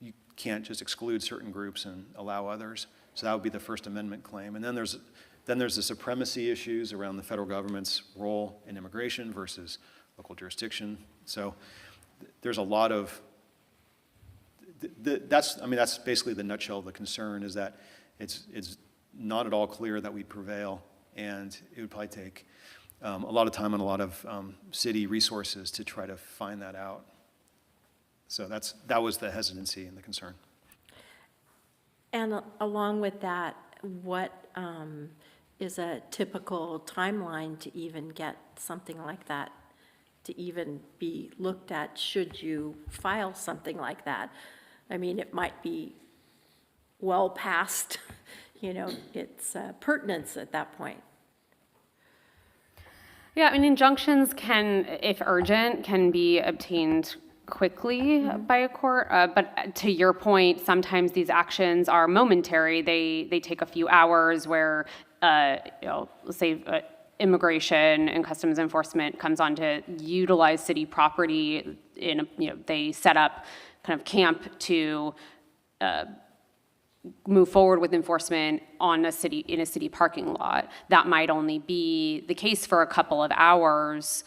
[SPEAKER 17] you can't just exclude certain groups and allow others. So that would be the First Amendment claim. And then there's the supremacy issues around the federal government's role in immigration versus local jurisdiction. So there's a lot of that's basically the nutshell of the concern, is that it's not at all clear that we'd prevail, and it would probably take a lot of time and a lot of city resources to try to find that out. So that was the hesitancy and the concern.
[SPEAKER 18] And along with that, what is a typical timeline to even get something like that to even be looked at, should you file something like that? I mean, it might be well past, its pertinence at that point.
[SPEAKER 16] Yeah, I mean, injunctions can, if urgent, can be obtained quickly by a court. But to your point, sometimes these actions are momentary. They take a few hours where, let's say immigration and customs enforcement comes on to utilize city property they set up kind of camp to move forward with enforcement in a city parking lot. That might only be the case for a couple of hours.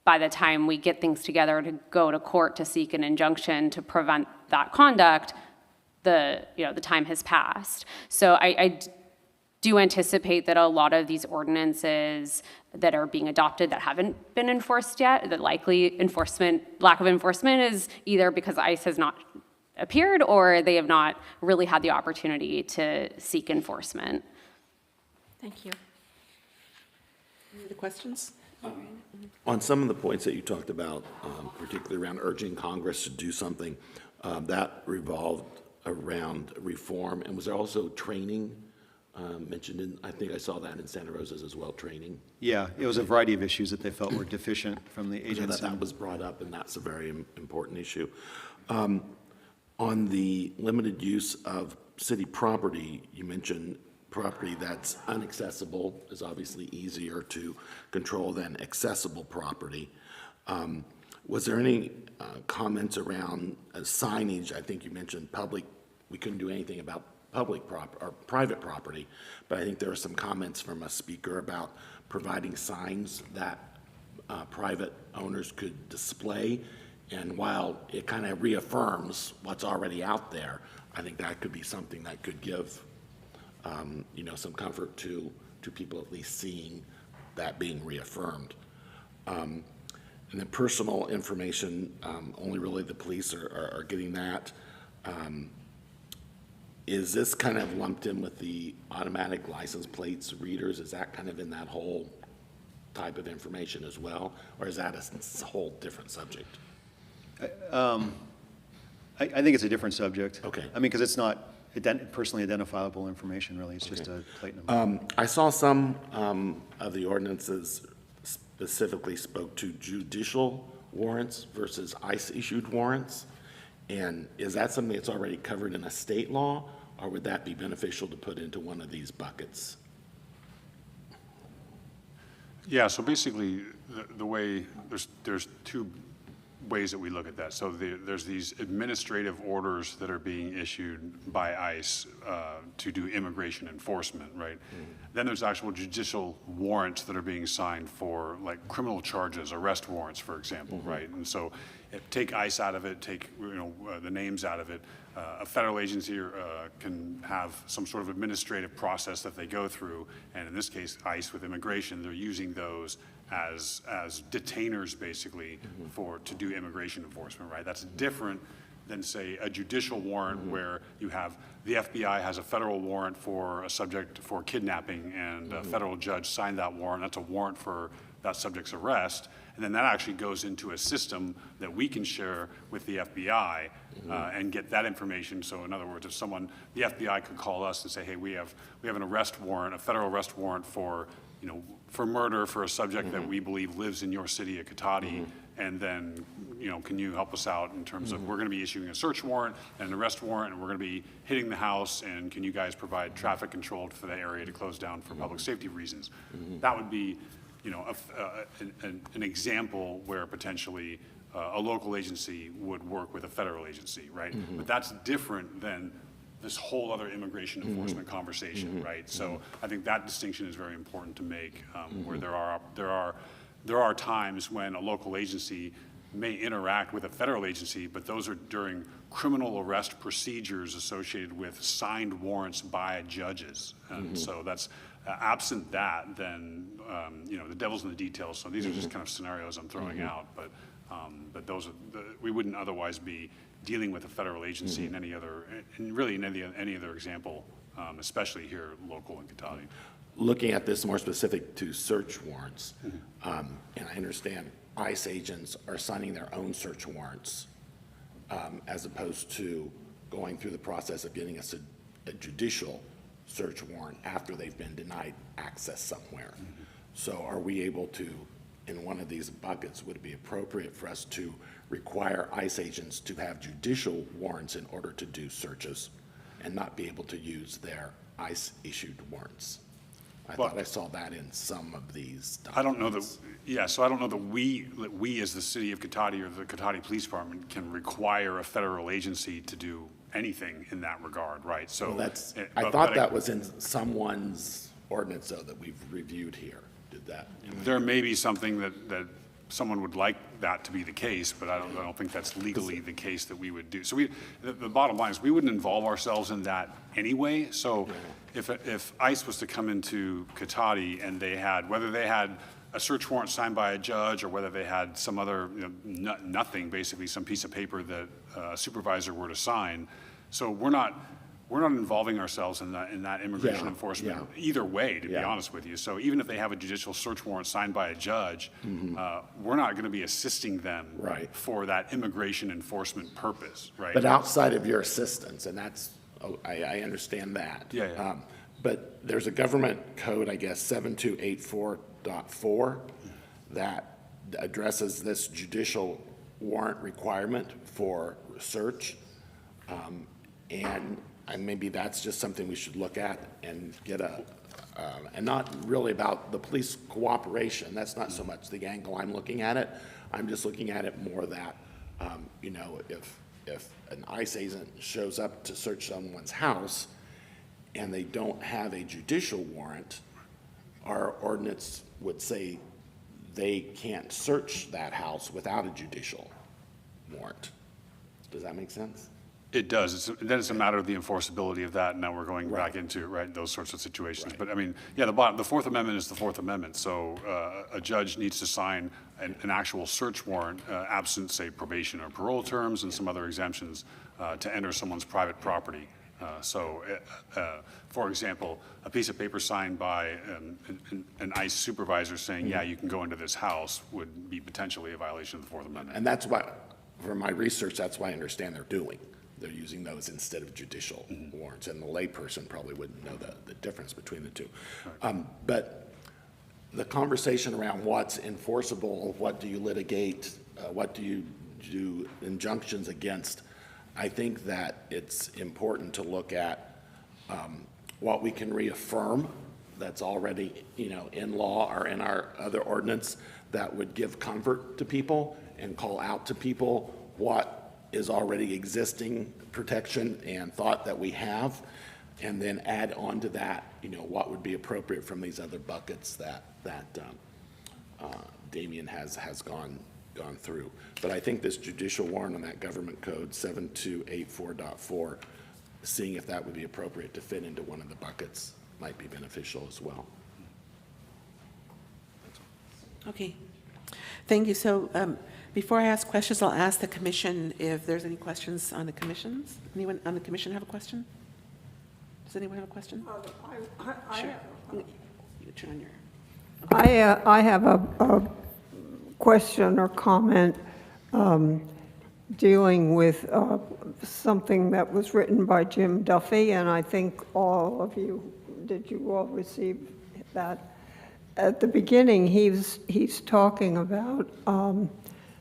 [SPEAKER 16] By the time we get things together to go to court to seek an injunction to prevent that conduct, the time has passed. So I do anticipate that a lot of these ordinances that are being adopted that haven't been enforced yet, that likely lack of enforcement is either because ICE has not appeared or they have not really had the opportunity to seek enforcement.
[SPEAKER 18] Thank you.
[SPEAKER 1] Any other questions?
[SPEAKER 19] On some of the points that you talked about, particularly around urging Congress to do something, that revolved around reform. And was there also training mentioned in, I think I saw that in Santa Rosa's as well, training?
[SPEAKER 17] Yeah, it was a variety of issues that they felt were deficient from the agency.
[SPEAKER 19] That was brought up, and that's a very important issue. On the limited use of city property, you mentioned property that's inaccessible is obviously easier to control than accessible property. Was there any comments around signage? I think you mentioned public, we couldn't do anything about public or private property, but I think there were some comments from a speaker about providing signs that private owners could display. And while it kind of reaffirms what's already out there, I think that could be something that could give some comfort to people at least seeing that being reaffirmed. And then personal information, only really the police are getting that. Is this kind of lumped in with the automatic license plates readers? Is that kind of in that whole type of information as well? Or is that a whole different subject?
[SPEAKER 17] I think it's a different subject.
[SPEAKER 19] Okay.
[SPEAKER 17] I mean, because it's not personally identifiable information, really. It's just a plate number.
[SPEAKER 19] I saw some of the ordinances specifically spoke to judicial warrants versus ICE-issued warrants. And is that something that's already covered in a state law, or would that be beneficial to put into one of these buckets?
[SPEAKER 20] Yeah, so basically, the way, there's two ways that we look at that. So there's these administrative orders that are being issued by ICE to do immigration enforcement, right? Mm-hmm. Then there's actual judicial warrants that are being signed for like criminal charges, arrest warrants, for example, mm-hmm. right? And so take ICE out of it, take the names out of it. A federal agency can have some sort of administrative process that they go through, and in this case, ICE with immigration, they're using those as detainers basically mm-hmm. to do immigration enforcement, right? That's different than, say, a judicial warrant where you have, the FBI has a federal warrant for a subject for kidnapping, and a federal judge signed that warrant. That's a warrant for that subject's arrest. And then that actually goes into a system that we can share with the FBI and get that information. So in other words, if someone, the FBI could call us and say, hey, we have an arrest warrant, a federal arrest warrant for, for murder for a subject that we believe lives in your city of Cotati. And then, can you help us out in terms of, we're going to be issuing a search warrant and an arrest warrant, and we're going to be hitting the house, and can you guys provide traffic control for the area to close down for public safety reasons? That would be, an example where potentially a local agency would work with a federal agency, right? But that's different than this whole other immigration enforcement conversation, right? So I think that distinction is very important to make, where there are times when a local agency may interact with a federal agency, but those are during criminal arrest procedures associated with signed warrants by judges. And so that's, absent that, then, the devil's in the details. So these are just kind of scenarios I'm throwing out, but those are, we wouldn't otherwise be dealing with a federal agency in any other, and really in any other example, especially here local in Cotati.
[SPEAKER 19] Looking at this more specific to search warrants, and I understand ICE agents are signing their own search warrants as opposed to going through the process of getting a judicial search warrant after they've been denied access somewhere. So are we able to, in one of these buckets, would it be appropriate for us to require ICE agents to have judicial warrants in order to do searches and not be able to use their ICE-issued warrants? I thought I saw that in some of these documents.
[SPEAKER 20] I don't know that, so I don't know that we as the city of Cotati or the Cotati Police Department can require a federal agency to do anything in that regard, right? So
[SPEAKER 19] Well, I thought that was in someone's ordinance, though, that we've reviewed here. Did that?
[SPEAKER 20] There may be something that someone would like that to be the case, but I don't think that's legally the case that we would do. So the bottom line is we wouldn't involve ourselves in that anyway. So if ICE was to come into Cotati and they had, whether they had a search warrant signed by a judge or whether they had some other, nothing, basically some piece of paper that a supervisor were to sign. So we're not involving ourselves in that immigration enforcement either way, to be honest with you. So even if they have a judicial search warrant signed by a judge, we're not going to be assisting them for that immigration enforcement purpose, right?
[SPEAKER 19] But outside of your assistance, and that's, I understand that. But there's a government code, I guess, 7284.4 that addresses this judicial warrant requirement for search. And maybe that's just something we should look at and get and not really about the police cooperation. That's not so much the angle I'm looking at it. I'm just looking at it more that, if an ICE agent shows up to search someone's house and they don't have a judicial warrant, our ordinance would say they can't search that house without a judicial warrant. Does that make sense?
[SPEAKER 20] It does. Then it's a matter of the enforceability of that, and now we're going back into, those sorts of situations. But I mean, the Fourth Amendment is the Fourth Amendment, so a judge needs to sign an actual search warrant, absent, say, probation or parole terms and some other exemptions, to enter someone's private property. For example, a piece of paper signed by an ICE supervisor saying, yeah, you can go into this house would be potentially a violation of the Fourth Amendment.
[SPEAKER 19] And that's what, from my research, that's what I understand they're doing. They're using those instead of judicial warrants, and the layperson probably wouldn't know the difference between the two. But the conversation around what's enforceable, what do you litigate, what do you do injunctions against, I think that it's important to look at what we can reaffirm that's already, in law or in our other ordinance that would give comfort to people and call out to people what is already existing protection and thought that we have, and then add on to that, what would be appropriate from these other buckets that Damien has gone through. But I think this judicial warrant on that government code 7284.4, seeing if that would be appropriate to fit into one of the buckets might be beneficial as well.
[SPEAKER 1] Okay. Thank you. So before I ask questions, I'll ask the commission if there's any questions on the commissions. Anyone on the commission have a question? Does anyone have a question? Sure. You turn on your.
[SPEAKER 21] I have a question or comment dealing with something that was written by Jim Duffy, and I think all of you, did you all receive that? At the beginning, he's talking about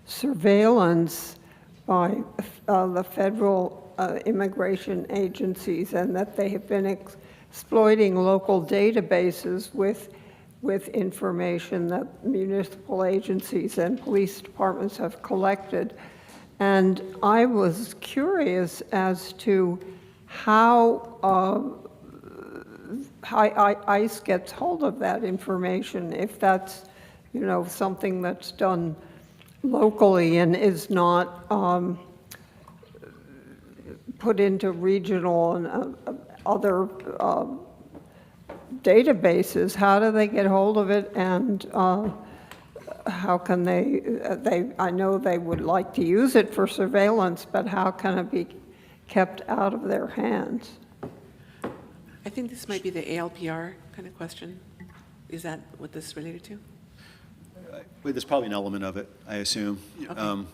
[SPEAKER 21] surveillance by the federal immigration agencies, and that they have been exploiting local databases with information that municipal agencies and police departments have collected. And I was curious as to how ICE gets hold of that information, if that's, something that's done locally and is not put into regional and other databases. How do they get hold of it, and how can they, I know they would like to use it for surveillance, but how can it be kept out of their hands?
[SPEAKER 1] I think this might be the ALPR kind of question. Is that what this is related to?
[SPEAKER 17] Well, there's probably an element of it, I assume.
[SPEAKER 1] Okay.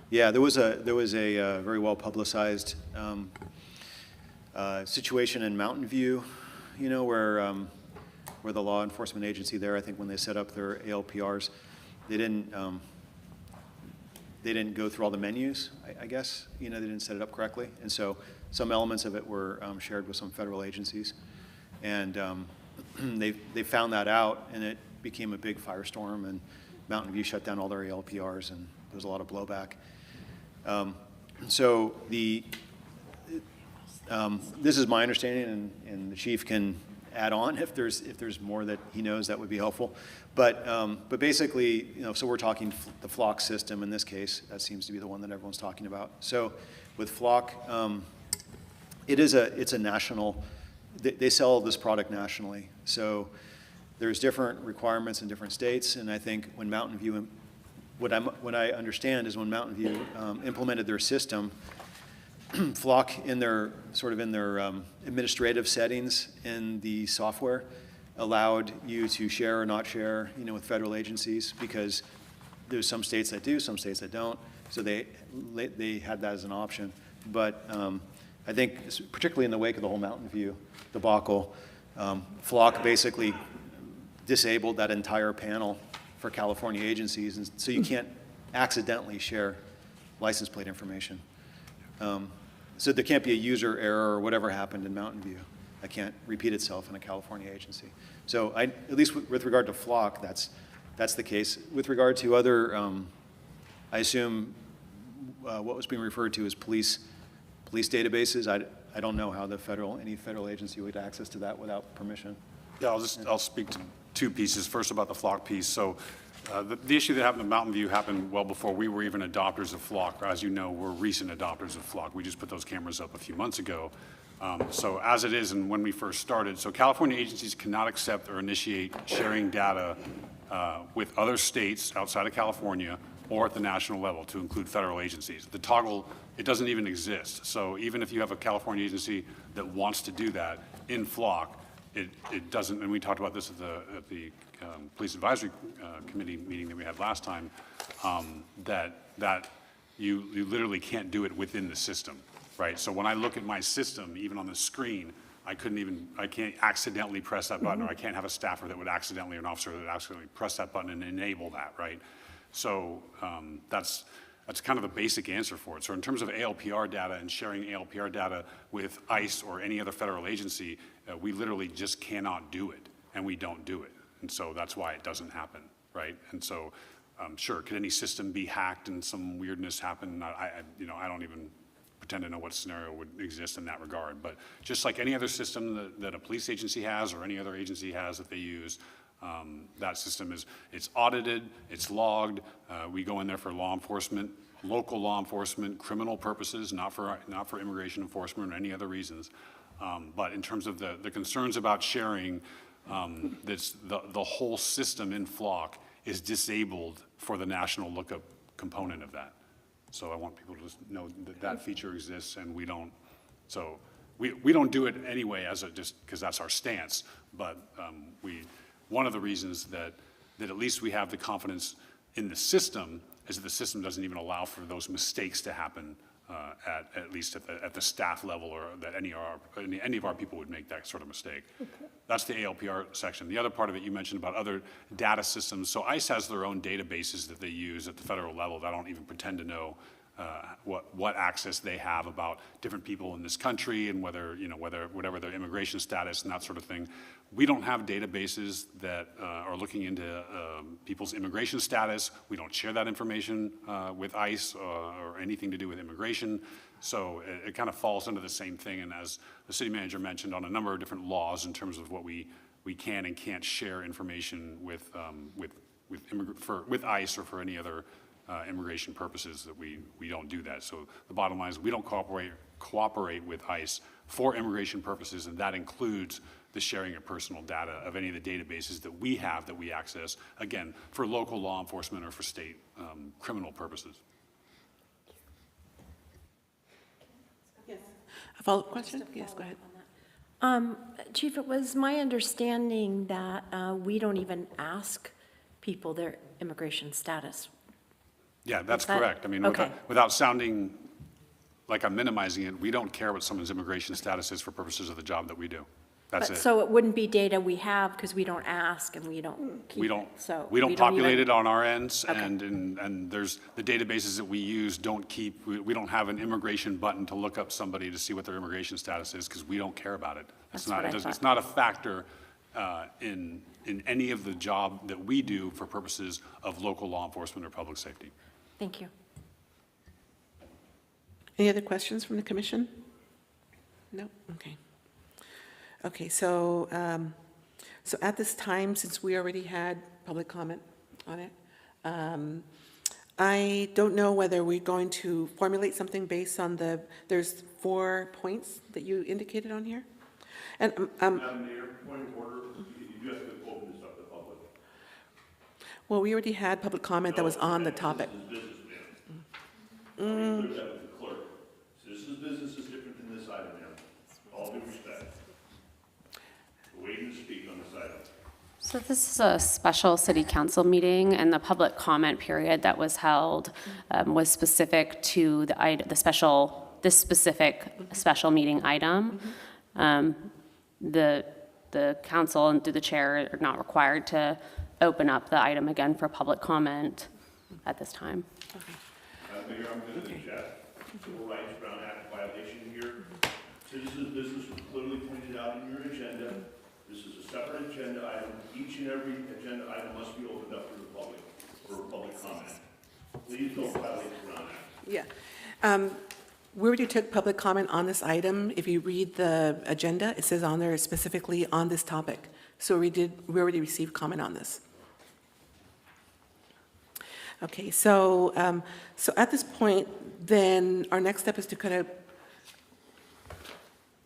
[SPEAKER 17] Yeah, there was a very well publicized situation in Mountain View, where the law enforcement agency there, I think when they set up their ALPRs, they didn't go through all the menus, I guess. They didn't set it up correctly. And so some elements of it were shared with some federal agencies. And they found that out, and it became a big firestorm, and Mountain View shut down all their ALPRs, and there was a lot of blowback. So this is my understanding, and the chief can add on if there's more that he knows that would be helpful. But basically, so we're talking the Flock system in this case. That seems to be the one that everyone's talking about. So with Flock, it's a national. They sell this product nationally. So there's different requirements in different states, and I think when Mountain View, what I understand is when Mountain View implemented their system, Flock in their administrative settings in the software allowed you to share or not share, with federal agencies, because there's some states that do, some states that don't. So they had that as an option. But I think, particularly in the wake of the whole Mountain View debacle, Flock basically disabled that entire panel for California agencies, and so you can't accidentally share license plate information. So there can't be a user error or whatever happened in Mountain View that can't repeat itself in a California agency. So at least with regard to Flock, that's the case. With regard to other, I assume what was being referred to as police databases. I don't know how any federal agency would get access to that without permission.
[SPEAKER 20] Yeah, I'll speak to two pieces. First about the Flock piece. So the issue that happened in Mountain View happened well before we were even adopters of Flock. As you know, we're recent adopters of Flock. We just put those cameras up a few months ago. So as it is and when we first started, so California agencies cannot accept or initiate sharing data with other states outside of California or at the national level, to include federal agencies. The toggle, it doesn't even exist. So even if you have a California agency that wants to do that in Flock, it doesn't, and we talked about this at the Police Advisory Committee meeting that we had last time, that you literally can't do it within the system, right? So when I look at my system, even on the screen, I can't accidentally press that button, or I can't have a staffer that would accidentally, or an officer that would accidentally press that button and enable that, right? So that's kind of the basic answer for it. So in terms of ALPR data and sharing ALPR data with ICE or any other federal agency, we literally just cannot do it, and we don't do it. And so that's why it doesn't happen, right? And so, sure, could any system be hacked and some weirdness happen? I don't even pretend to know what scenario would exist in that regard. But just like any other system that a police agency has or any other agency has that they use, that system it's audited, it's logged. We go in there for law enforcement, local law enforcement, criminal purposes, not for immigration enforcement or any other reasons. But in terms of the concerns about sharing, the whole system in Flock is disabled for the national lookup component of that. So I want people to just know that that feature exists, and we don't, so we don't do it anyway as a, just because that's our stance, but one of the reasons that at least we have the confidence in the system is that the system doesn't even allow for those mistakes to happen at least at the staff level, or that any of our people would make that sort of mistake. Okay. That's the ALPR section. The other part of it you mentioned about other data systems. So ICE has their own databases that they use at the federal level that I don't even pretend to know what access they have about different people in this country and whatever their immigration status and that sort of thing. We don't have databases that are looking into people's immigration status. We don't share that information with ICE or anything to do with immigration. So it kind of falls into the same thing. And as the city manager mentioned, on a number of different laws in terms of what we can and can't share information with ICE or for any other immigration purposes, that we don't do that. So the bottom line is we don't cooperate with ICE for immigration purposes, and that includes the sharing of personal data of any of the databases that we have that we access, again, for local law enforcement or for state criminal purposes.
[SPEAKER 1] Yes. A follow-up question? Yes, go ahead.
[SPEAKER 18] Chief, it was my understanding that we don't even ask people their immigration status.
[SPEAKER 20] Yeah, that's
[SPEAKER 18] that
[SPEAKER 20] correct. I mean,
[SPEAKER 18] okay?
[SPEAKER 20] without sounding like I'm minimizing it, we don't care what someone's immigration status is for purposes of the job that we do. That's it.
[SPEAKER 18] So it wouldn't be data we have because we don't ask and we don't keep
[SPEAKER 20] We don't.
[SPEAKER 18] it. So
[SPEAKER 20] we don't populate it on our ends,
[SPEAKER 18] Okay.
[SPEAKER 20] and there's the databases that we use don't keep. We don't have an immigration button to look up somebody to see what their immigration status is because we don't care about it.
[SPEAKER 18] That's what I thought.
[SPEAKER 20] It's not a factor in any of the job that we do for purposes of local law enforcement or public safety.
[SPEAKER 18] Thank you.
[SPEAKER 1] Any other questions from the commission? No? Okay. Okay, so at this time, since we already had public comment on it, I don't know whether we're going to formulate something based on there's 4 points that you indicated on here. And
[SPEAKER 3] Madam Mayor, point of order, you have to open this up to public.
[SPEAKER 1] well, we already had public comment that was on the topic.
[SPEAKER 3] This is business, ma'am. Clear that with the clerk. Citizens' business is different than this item, ma'am. All due respect. We're waiting to speak on this item.
[SPEAKER 16] So this is a special city council meeting, and the public comment period that was held was specific to this specific special meeting item. The council and through the chair are not required to open up the item again for public comment at this time.
[SPEAKER 3] Madam Mayor, I'm going to object. Civil Rights Brown Act violation here. Citizens' business was clearly pointed out in your agenda. This is a separate agenda item. Each and every agenda item must be opened up to the public for public comment. Please don't violate the Brown Act.
[SPEAKER 1] Yeah. We already took public comment on this item. If you read the agenda, it says on there specifically on this topic. So we already received comment on this. Okay, so at this point, then our next step is to kind of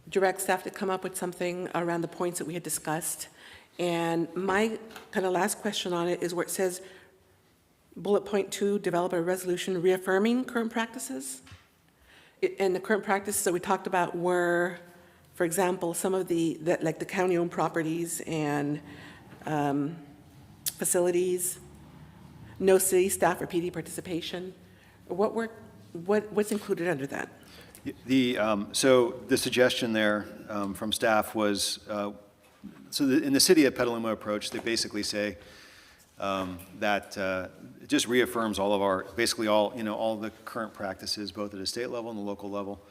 [SPEAKER 1] direct staff to come up with something around the points that we had discussed. And my kind of last question on it is where it says, bullet point 2, develop a resolution reaffirming current practices. And the current practices that we talked about were, for example, some of like the county-owned properties and facilities, no city staff or PD participation. What's included under that?
[SPEAKER 17] So the suggestion there from staff was, in the city of Petaluma approach, they basically say that it just reaffirms all of our, basically all the current practices, both at a state level and the local level.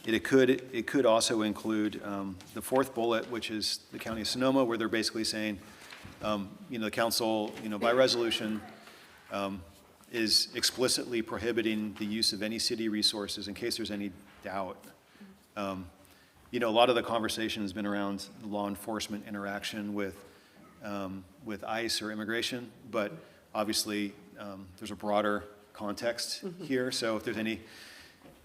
[SPEAKER 17] It could also include the 4th bullet, which is the County of Sonoma, where they're basically saying, the council, by resolution, is explicitly prohibiting the use of any city resources in case there's any doubt. A lot of the conversation has been around law enforcement interaction with ICE or immigration, but obviously there's a broader context here. So if there's any,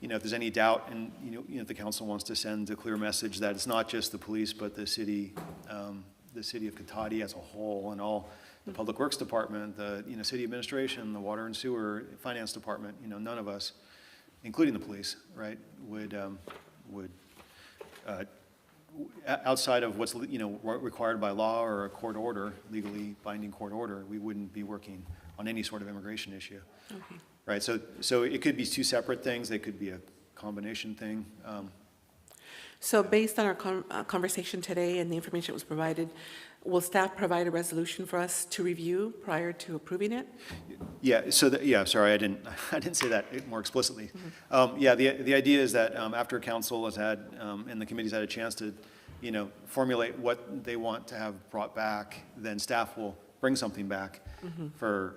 [SPEAKER 17] if there's any doubt, and if the council wants to send a clear message that it's not just the police, but the city of Cotati as a whole, and all the Public Works Department, the, city administration, the Water and Sewer, Finance Department, none of us, including the police, right, would outside of what's, required by law or a court order, legally binding court order, we wouldn't be working on any sort of immigration issue.
[SPEAKER 1] Okay.
[SPEAKER 17] Right, so it could be two separate things, they could be a combination thing.
[SPEAKER 1] So based on our conversation today and the information that was provided, will staff provide a resolution for us to review prior to approving it?
[SPEAKER 17] Yeah, sorry, I didn't say that more explicitly. Yeah, the idea is that after council has had, and the committee's had a chance to, formulate what they want to have brought back, then staff will bring something back for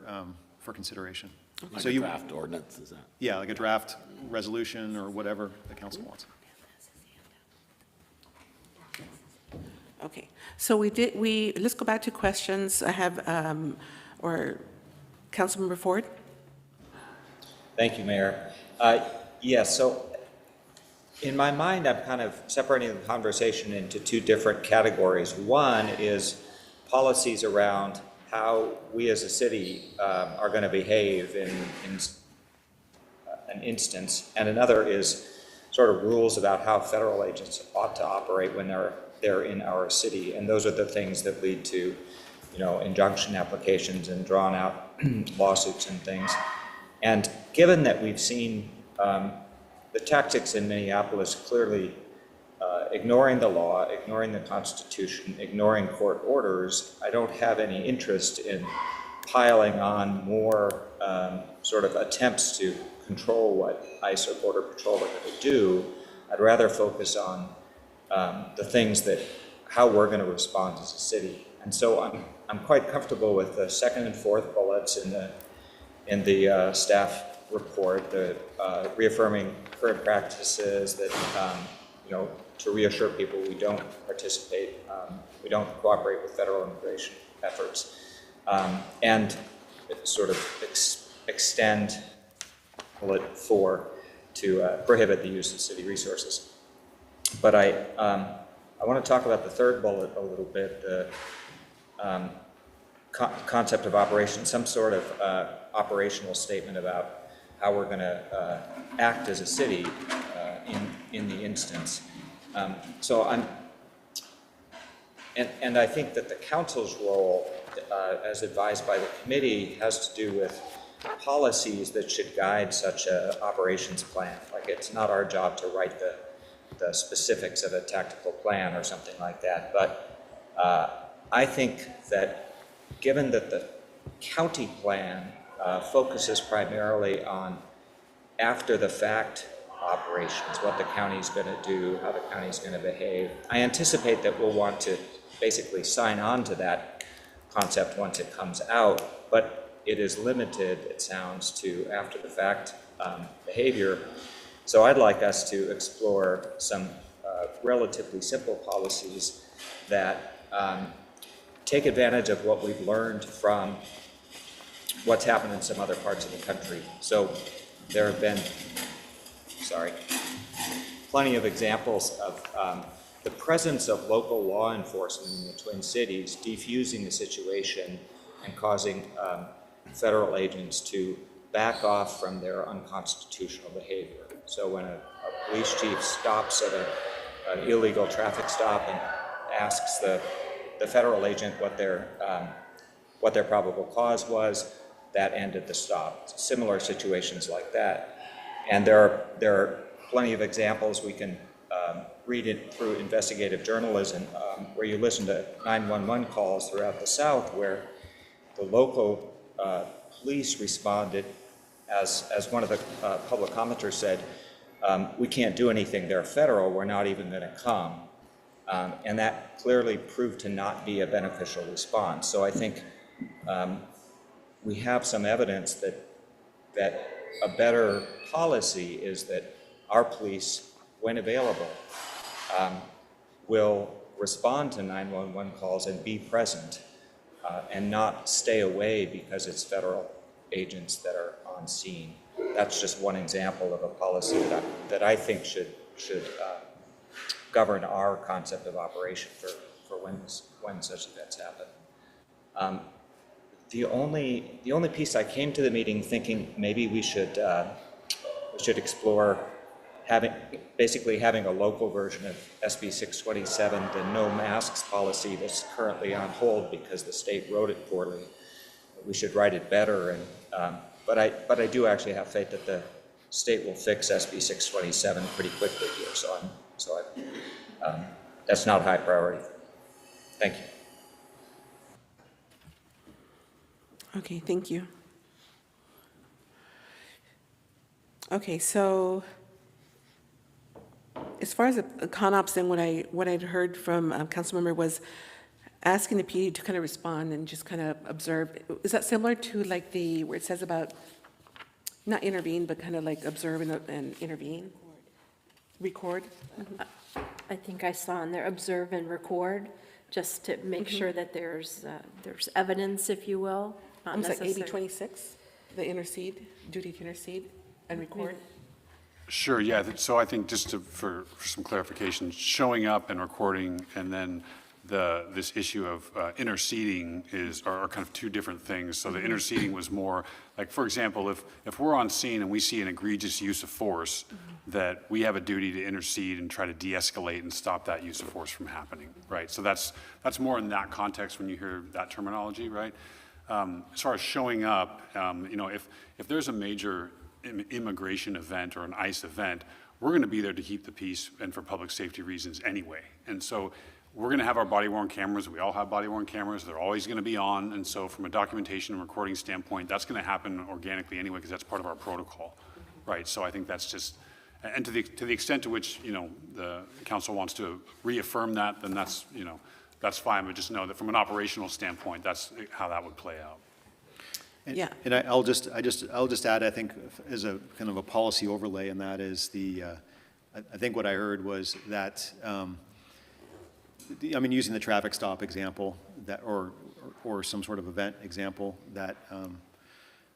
[SPEAKER 17] consideration.
[SPEAKER 19] Like
[SPEAKER 17] So
[SPEAKER 19] a
[SPEAKER 17] you-
[SPEAKER 19] draft ordinance, is that?
[SPEAKER 17] Yeah, like a draft resolution or whatever the council wants.
[SPEAKER 1] Okay, so let's go back to questions. I have, or Councilmember Ford?
[SPEAKER 4] Thank you, Mayor. Yes, so in my mind, I'm kind of separating the conversation into two different categories. One is policies around how we as a city are going to behave in an instance, and another is sort of rules about how federal agents ought to operate when they're in our city, and those are the things that lead to, injunction applications and drawn out lawsuits and things. And given that we've seen the tactics in Minneapolis clearly ignoring the law, ignoring the Constitution, ignoring court orders, I don't have any interest in piling on more sort of attempts to control what ICE or Border Patrol are going to do. I'd rather focus on the things how we're going to respond as a city. And so I'm quite comfortable with the second and fourth bullets in the staff report, the reaffirming current practices that, to reassure people we don't participate, we don't cooperate with federal immigration efforts, and sort of extend bullet 4 to prohibit the use of city resources. But I want to talk about the third bullet a little bit, the concept of operation, some sort of operational statement about how we're going to act as a city in the instance. So and I think that the council's role, as advised by the committee, has to do with policies that should guide such an operations plan. Like, it's not our job to write the specifics of a tactical plan or something like that. But I think that given that the county plan focuses primarily on after the fact operations, what the county's going to do, how the county's going to behave, I anticipate that we'll want to basically sign on to that concept once it comes out, but it is limited, it sounds, to after the fact behavior. So I'd like us to explore some relatively simple policies that take advantage of what we've learned from what's happened in some other parts of the country. So there have been, plenty of examples of the presence of local law enforcement in the Twin Cities defusing the situation and causing federal agents to back off from their unconstitutional behavior. So when a police chief stops at an illegal traffic stop and asks the federal agent what their probable cause was, that ended the stop. Similar situations like that. And there are plenty of examples. We can read it through investigative journalism, where you listen to 911 calls throughout the South where the local police responded, as one of the public commenters said, we can't do anything, they're federal, we're not even going to come. And that clearly proved to not be a beneficial response. So I think we have some evidence that a better policy is that our police, when available, will respond to 911 calls and be present and not stay away because it's federal agents that are on scene. That's just one example of a policy that I think should govern our concept of operation for when such events happen. The only piece I came to the meeting thinking maybe we should explore basically having a local version of SB 627, the no masks policy that's currently on hold because the state wrote it poorly. We should write it better, and but I do actually have faith that the state will fix SB 627 pretty quickly here. So that's not high priority. Thank you.
[SPEAKER 1] Okay, thank you. Okay, so as far as the CONOPS, then what I'd heard from Councilmember was asking the PD to kind of respond and just kind of observe. Is that similar to like where it says about not intervene, but kind of like observe and intervene? Record?
[SPEAKER 18] I think I saw in there, observe and record, just to make sure that there's evidence, if you will. Not
[SPEAKER 1] Almost like AB
[SPEAKER 18] necessar-
[SPEAKER 1] 26, the intercede, duty to intercede and record?
[SPEAKER 20] Sure, yeah. So I think just for some clarification, showing up and recording and then this issue of interceding are kind of two different things. So the interceding was more like, for example, if we're on scene and we see an egregious use of force, that we have a duty to intercede and try to de-escalate and stop that use of force from happening, right? So that's more in that context when you hear that terminology, right? As far as showing up, if there's a major immigration event or an ICE event, we're going to be there to keep the peace and for public safety reasons anyway. And so we're going to have our body-worn cameras. We all have body-worn cameras. They're always going to be on. And so from a documentation and recording standpoint, that's going to happen organically anyway because that's part of our protocol, right? So I think that's just, and to the extent to which, the council wants to reaffirm that, then that's, that's fine. But just know that from an operational standpoint, that's how that would play out.
[SPEAKER 1] Yeah.
[SPEAKER 17] And I'll just add, I think, as a kind of a policy overlay, and that is I think what I heard was that, using the traffic stop example, that or some sort of event example, that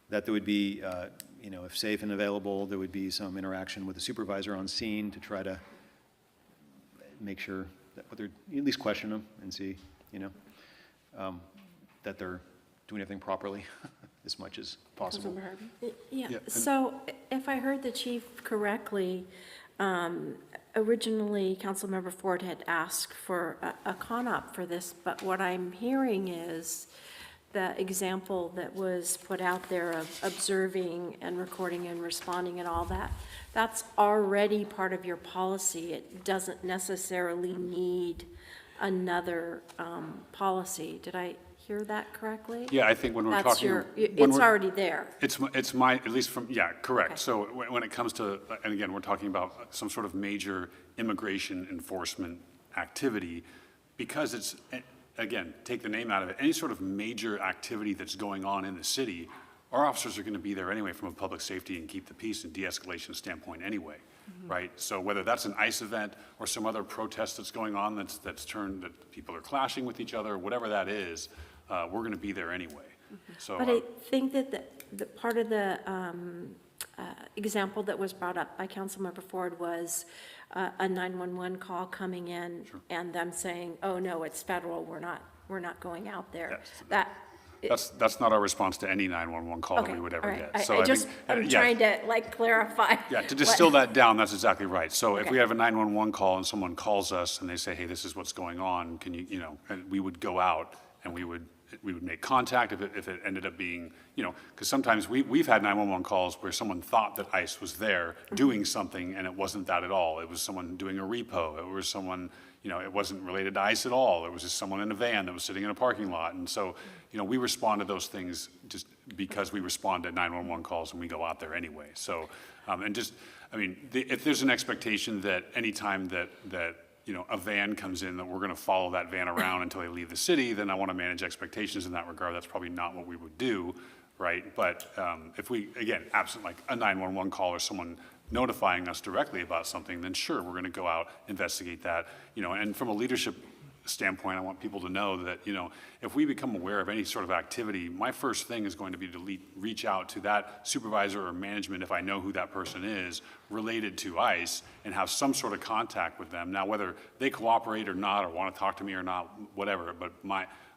[SPEAKER 17] there would be, if safe and available, there would be some interaction with the supervisor on scene to try to make sure that they're at least question them and see, that they're doing everything properly as much as possible.
[SPEAKER 18] Yeah,
[SPEAKER 17] Yeah,
[SPEAKER 18] so if I heard the chief correctly, originally Councilmember Ford had asked for a CONOP for this, but what I'm hearing is the example that was put out there of observing and recording and responding and all that, that's already part of your policy. It doesn't necessarily need another policy. Did I hear that correctly?
[SPEAKER 20] Yeah, I think when we're
[SPEAKER 18] That's
[SPEAKER 20] talking,
[SPEAKER 18] it's already there.
[SPEAKER 20] It's my, at least from, yeah, correct. Okay. So when it comes to, and again, we're talking about some sort of major immigration enforcement activity, because it's, again, take the name out of it, any sort of major activity that's going on in the city, our officers are going to be there anyway from a public safety and keep the peace and de-escalation standpoint anyway, right? So whether that's an ICE event or some other protest that's going on that people are clashing with each other, whatever that is, we're going to be there anyway. So,
[SPEAKER 18] But I think that the part of the example that was brought up by Councilmember Ford was a 911 call coming in and them saying, "Oh no, it's federal. We're not going out there."
[SPEAKER 20] yes. That's not our response to any 911 call that we would ever get. So
[SPEAKER 18] I'm trying to clarify.
[SPEAKER 20] Yeah, to distill that down, that's exactly right. So if we have a 911 call and someone calls us and they say, "Hey, this is what's going on. Can you, and we would go out and we would make contact if it ended up being, because sometimes we've had 911 calls where someone thought that ICE was there doing something and it wasn't that at all. It was someone doing a repo. It was someone, it wasn't related to ICE at all. It was just someone in a van that was sitting in a parking lot. And so, we respond to those things just because we respond to 911 calls and we go out there anyway. So, if there's an expectation that anytime that a van comes in, that we're going to follow that van around until they leave the city, then I want to manage expectations in that regard. That's probably not what we would do, right? But if we, again, absent like a 911 call or someone notifying us directly about something, then sure, we're going to go out, investigate that, and from a leadership standpoint, I want people to know that, if we become aware of any sort of activity, my first thing is going to be to reach out to that supervisor or management, if I know who that person is, related to ICE, and have some sort of contact with them. Now, whether they cooperate or not, or want to talk to me or not, whatever, but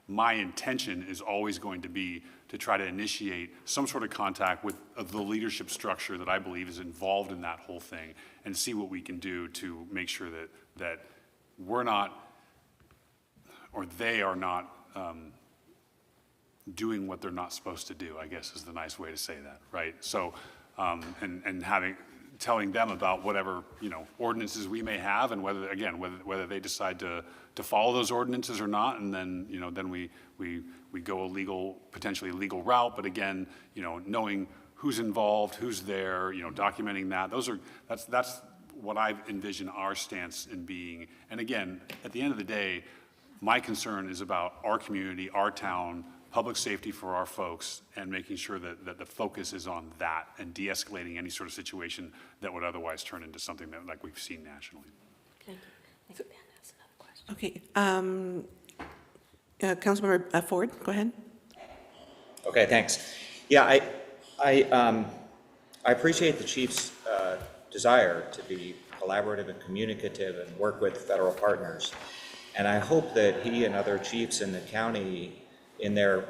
[SPEAKER 20] my intention is always going to be to try to initiate some sort of contact with the leadership structure that I believe is involved in that whole thing, and see what we can do to make sure that we're not, or they are not, doing what they're not supposed to do, I guess is the nice way to say that, right? So, and telling them about whatever, ordinances we may have, and whether they decide to follow those ordinances or not, and then, then we go a potentially legal route, but again, knowing who's involved, who's there, documenting that. That's what I envision our stance in being. And again, at the end of the day, my concern is about our community, our town, public safety for our folks, and making sure that the focus is on that and de-escalating any sort of situation that would otherwise turn into something that like we've seen nationally.
[SPEAKER 18] Thank you. I think Ben has another question.
[SPEAKER 1] Okay. Councilmember Ford, go ahead.
[SPEAKER 4] Okay, thanks. Yeah, I appreciate the chief's desire to be collaborative and communicative and work with federal partners. And I hope that he and other chiefs in the county in their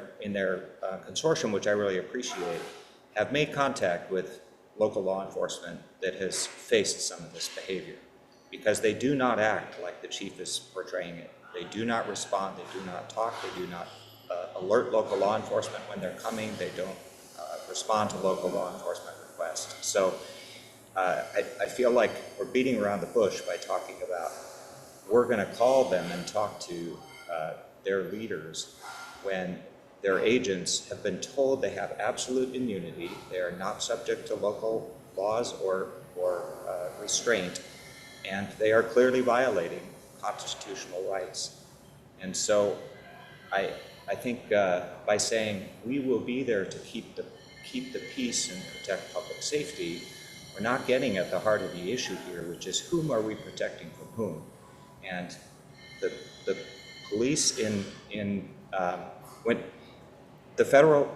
[SPEAKER 4] consortium, which I really appreciate, have made contact with local law enforcement that has faced some of this behavior, because they do not act like the chief is portraying it. They do not respond, they do not talk, they do not alert local law enforcement when they're coming, they don't respond to local law enforcement requests. So I feel like we're beating around the bush by talking about we're going to call them and talk to their leaders when their agents have been told they have absolute immunity, they are not subject to local laws or restraint, and they are clearly violating constitutional rights. And so I think by saying we will be there to keep the peace and protect public safety, we're not getting at the heart of the issue here, which is whom are we protecting from whom? And the police when the federal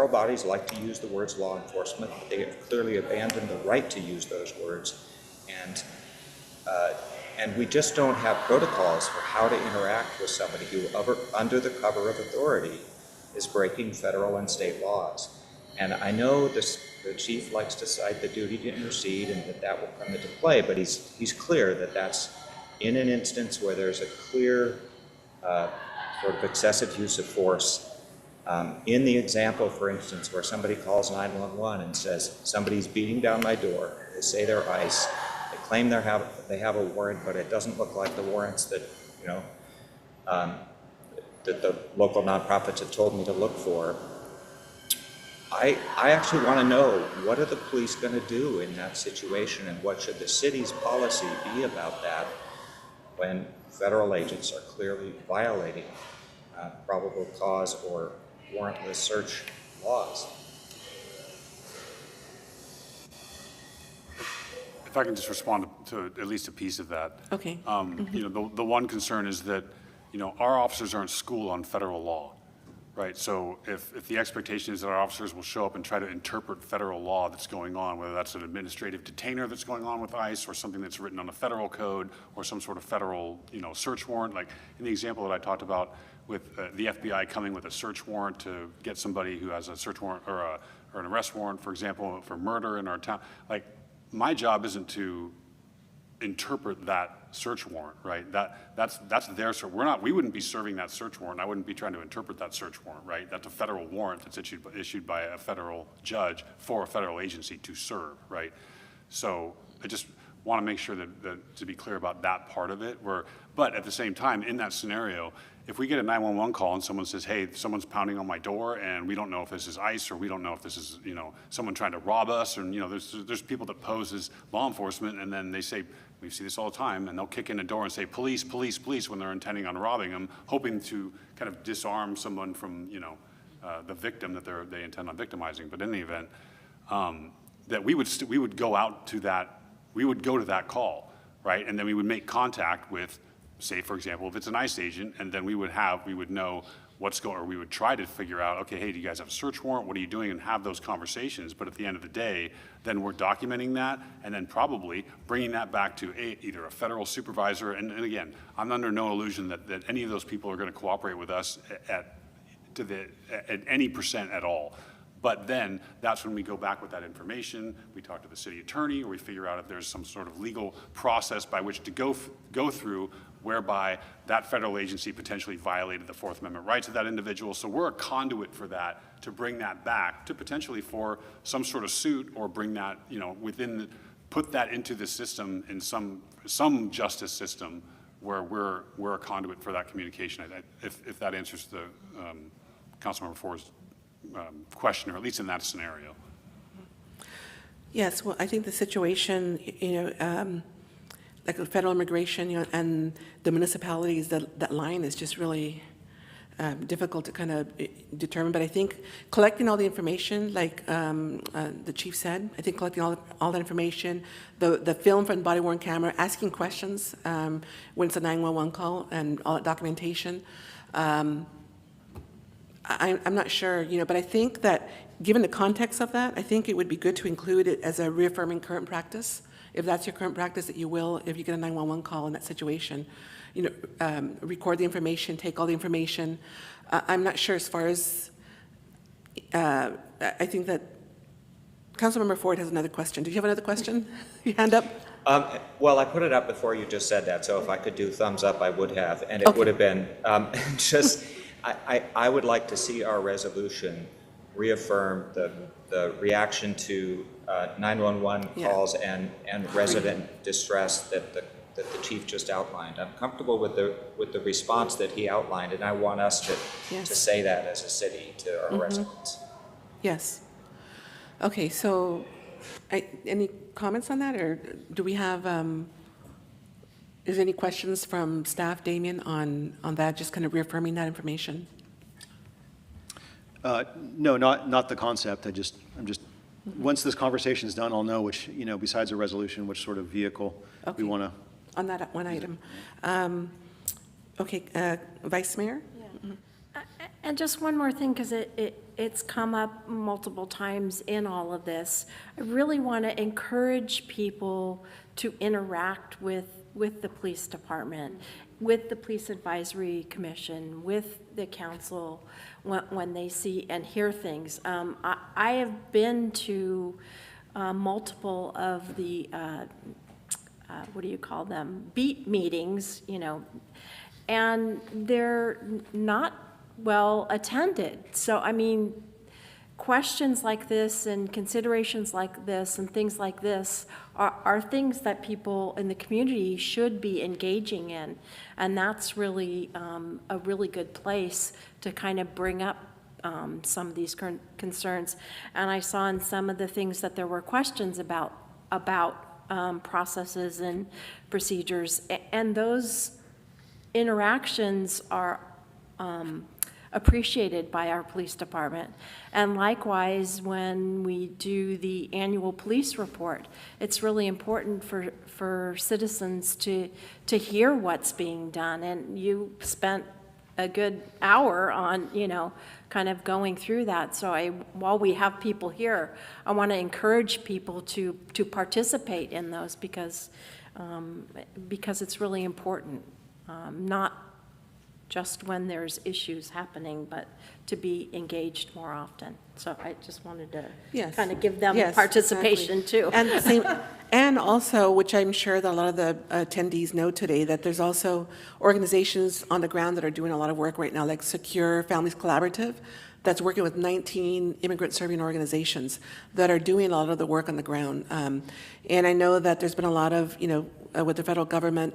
[SPEAKER 4] bodies like to use the words law enforcement, they have clearly abandoned the right to use those words, and we just don't have protocols for how to interact with somebody who, under the cover of authority, is breaking federal and state laws. And I know the chief likes to cite the duty to intercede and that will come into play, but he's clear that that's in an instance where there's a clear sort of excessive use of force. In the example, for instance, where somebody calls 911 and says, somebody's beating down my door, they say they're ICE, they claim they have a warrant, but it doesn't look like the warrants that, that the local nonprofits have told me to look for. I actually want to know, what are the police going to do in that situation, and what should the city's policy be about that when federal agents are clearly violating probable cause or warrantless search laws?
[SPEAKER 20] If I can just respond to at least a piece of that.
[SPEAKER 1] Okay.
[SPEAKER 20] The one concern is that, our officers aren't schooled on federal law, right? So if the expectation is that our officers will show up and try to interpret federal law that's going on, whether that's an administrative detainer that's going on with ICE or something that's written on a federal code or some sort of federal, search warrant, like in the example that I talked about with the FBI coming with a search warrant to get somebody who has a search warrant or an arrest warrant, for example, for murder in our town. Like, my job isn't to interpret that search warrant, right? That's their search. We wouldn't be serving that search warrant. I wouldn't be trying to interpret that search warrant, right? That's a federal warrant that's issued by a federal judge for a federal agency to serve, right? So I just want to make sure that to be clear about that part of it. But at the same time, in that scenario, if we get a 911 call and someone says, hey, someone's pounding on my door and we don't know if this is ICE or we don't know if this is, someone trying to rob us, and, there's people that pose as law enforcement, and then they say, we see this all the time, and they'll kick in the door and say, police, police, police, when they're intending on robbing them, hoping to kind of disarm someone from, the victim that they intend on victimizing. But in the event, that we would go out to that, we would go to that call, right? And then we would make contact with, say, for example, if it's an ICE agent, and then we would know or we would try to figure out, okay, hey, do you guys have a search warrant? What are you doing? And have those conversations. But at the end of the day, then we're documenting that and then probably bringing that back to either a federal supervisor. And again, I'm under no illusion that any of those people are going to cooperate with us at any percent at all. But then that's when we go back with that information, we talk to the city attorney, or we figure out if there's some sort of legal process by which to go through whereby that federal agency potentially violated the Fourth Amendment rights of that individual. So we're a conduit for that, to bring that back to potentially for some sort of suit, or bring that, put that into the system in some justice system where we're a conduit for that communication. If that answers the Councilmember Ford's question, or at least in that scenario.
[SPEAKER 1] Yes, well, I think the situation, like the federal immigration, and the municipalities, that line is just really difficult to kind of determine. But I think collecting all the information, like the chief said, I think collecting all that information, the film from the body-worn camera, asking questions when it's a 911 call, and all that documentation. I'm not sure, but I think that given the context of that, I think it would be good to include it as a reaffirming current practice. If that's your current practice, that you will, if you get a 911 call in that situation, record the information, take all the information. I'm not sure as far as, I think that Councilmember Ford has another question. Did you have another question? Your hand up?
[SPEAKER 4] Well, I put it up before you just said that, so if I could do thumbs up, I would have, and it would have been I would like to see our resolution reaffirm the reaction to 911 calls and resident distress that the chief just outlined. I'm comfortable with the response that he outlined, and I want us to say that as a city to our residents.
[SPEAKER 1] Yes. Okay, so any comments on that, or do we have, is there any questions from staff, Damien, on that, just kind of reaffirming that information?
[SPEAKER 17] No, not the concept. I'm just, once this conversation is done, I'll know which, besides a resolution, which sort of vehicle we want to.
[SPEAKER 1] On that one item. Okay, Vice Mayor?
[SPEAKER 18] And just one more thing, because it's come up multiple times in all of this. I really want to encourage people to interact with the police department, with the Police Advisory Commission, with the council when they see and hear things. I have been to multiple of the, what do you call them, beat meetings, and they're not well attended. So, I mean, questions like this and considerations like this and things like this are things that people in the community should be engaging in. And that's really a really good place to kind of bring up some of these concerns. And I saw in some of the things that there were questions about processes and procedures. And those interactions are appreciated by our police department. And likewise, when we do the annual police report, it's really important for citizens to hear what's being done. And you spent a good hour on, kind of going through that. So while we have people here, I want to encourage people to participate in those because it's really important, not just when there's issues happening, but to be engaged more often. So I just wanted to kind of give them participation too.
[SPEAKER 1] And also, which I'm sure that a lot of the attendees know today, that there's also organizations on the ground that are doing a lot of work right now, like Secure Families Collaborative, that's working with 19 immigrant serving organizations that are doing a lot of the work on the ground. And I know that there's been a lot of, with the federal government,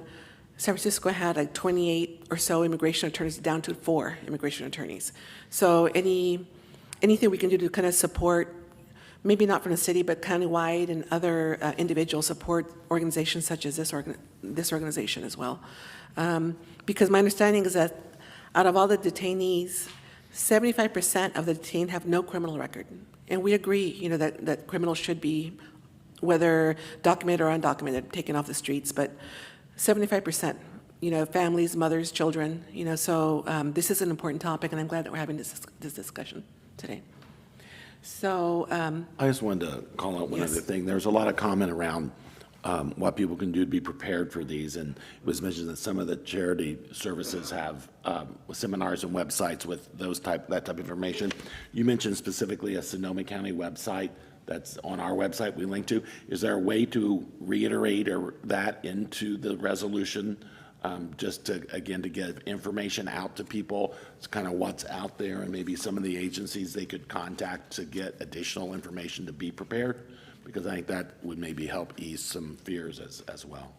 [SPEAKER 1] San Francisco had like 28 or so immigration attorneys down to 4 immigration attorneys. So anything we can do to kind of support, maybe not from the city, but countywide and other individual support organizations such as this organization as well. Because my understanding is that out of all the detainees, 75% of the detained have no criminal record. And we agree, that criminals should be, whether documented or undocumented, taken off the streets, but 75%, families, mothers, children, so this is an important topic, and I'm glad that we're having this discussion today. So,
[SPEAKER 19] I just wanted to call out one
[SPEAKER 1] Yes.
[SPEAKER 19] other thing. There's a lot of comment around what people can do to be prepared for these, and it was mentioned that some of the charity services have seminars and websites with that type of information. You mentioned specifically a Sonoma County website that's on our website we link to. Is there a way to reiterate that into the resolution, just to get information out to people? It's kind of what's out there, and maybe some of the agencies they could contact to get additional information to be prepared, because I think that would maybe help ease some fears as well.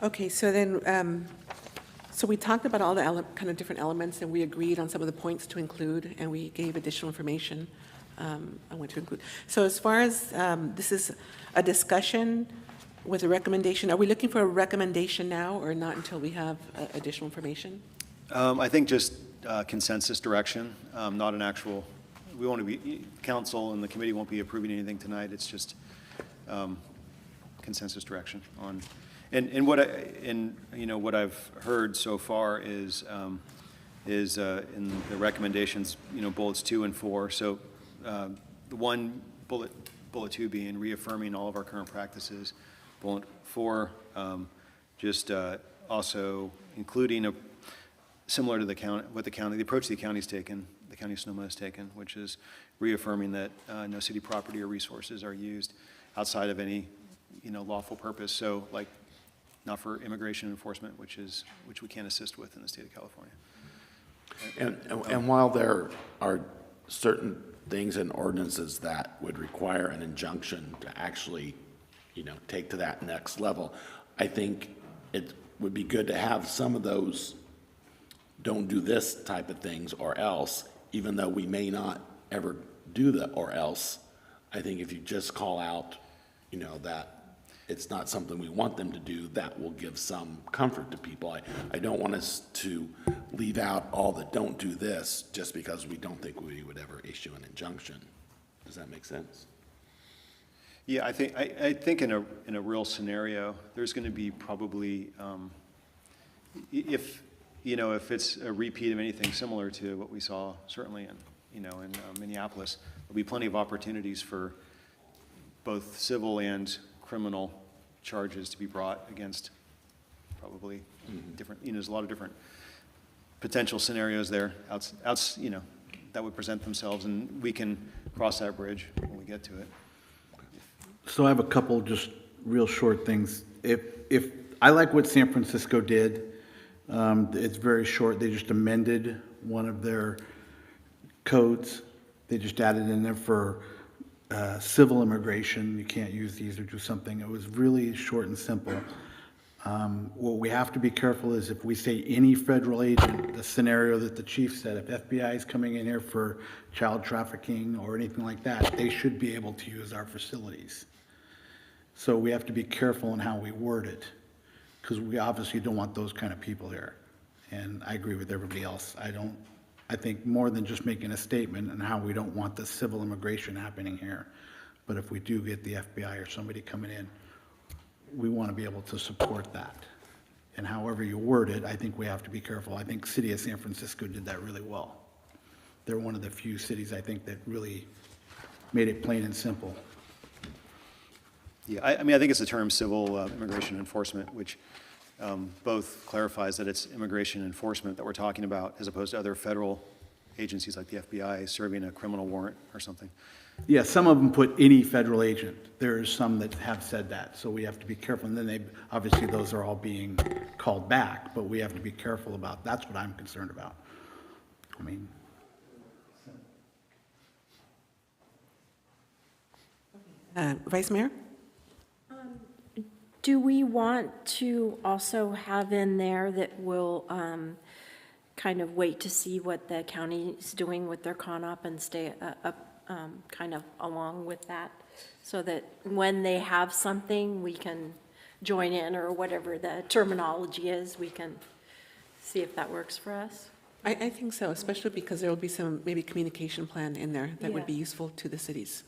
[SPEAKER 1] okay, so then, so we talked about all the kind of different elements, and we agreed on some of the points to include, and we gave additional information on what to include. So as far as this is a discussion with a recommendation, are we looking for a recommendation now or not until we have additional information?
[SPEAKER 17] I think just consensus direction, not an actual, council and the committee won't be approving anything tonight. It's just consensus direction on, and what I've heard so far is in the recommendations, bullets 2 and 4. So the one bullet 2 being reaffirming all of our current practices. Bullet 4, just also including similar to the approach the county's taken, the county of Sonoma has taken, which is reaffirming that no city property or resources are used outside of any, lawful purpose. So like, not for immigration enforcement, which we can't assist with in the state of California.
[SPEAKER 19] And while there are certain things in ordinances that would require an injunction to actually, take to that next level, I think it would be good to have some of those don't do this type of things or else, even though we may not ever do the or else. I think if you just call out, that it's not something we want them to do, that will give some comfort to people. I don't want us to leave out all the don't do this just because we don't think we would ever issue an injunction. Does that make sense?
[SPEAKER 17] Yeah, I think in a real scenario, there's going to be probably, if it's a repeat of anything similar to what we saw certainly in Minneapolis, there'll be plenty of opportunities for both civil and criminal charges to be brought against probably different, there's a lot of different potential scenarios there that would present themselves, and we can cross that bridge when we get to it.
[SPEAKER 5] So I have a couple just real short things. If I like what San Francisco did, it's very short. They just amended one of their codes. They just added in there for civil immigration. You can't use these or do something. It was really short and simple. What we have to be careful is if we say any federal agent, the scenario that the chief said, if FBI is coming in here for child trafficking or anything like that, they should be able to use our facilities. So we have to be careful in how we word it, because we obviously don't want those kind of people here. And I agree with everybody else. I think more than just making a statement and how we don't want the civil immigration happening here. But if we do get the FBI or somebody coming in, we want to be able to support that. And however you word it, I think we have to be careful. I think City of San Francisco did that really well. They're one of the few cities, I think, that really made it plain and simple.
[SPEAKER 17] Yeah, I think it's the term civil immigration enforcement, which both clarifies that it's immigration enforcement that we're talking about, as opposed to other federal agencies like the FBI serving a criminal warrant or something.
[SPEAKER 5] Yeah, some of them put any federal agent. There are some that have said that, so we have to be careful. And then obviously those are all being called back, but we have to be careful about, that's what I'm concerned about. I mean.
[SPEAKER 1] Vice Mayor?
[SPEAKER 18] Do we want to also have in there that we'll kind of wait to see what the county is doing with their CONOP and stay kind of along with that, so that when they have something, we can join in, or whatever the terminology is, we can see if that works for us?
[SPEAKER 1] I think so, especially because there will be some maybe communication plan in there that would be
[SPEAKER 18] Yeah.
[SPEAKER 1] useful to the cities.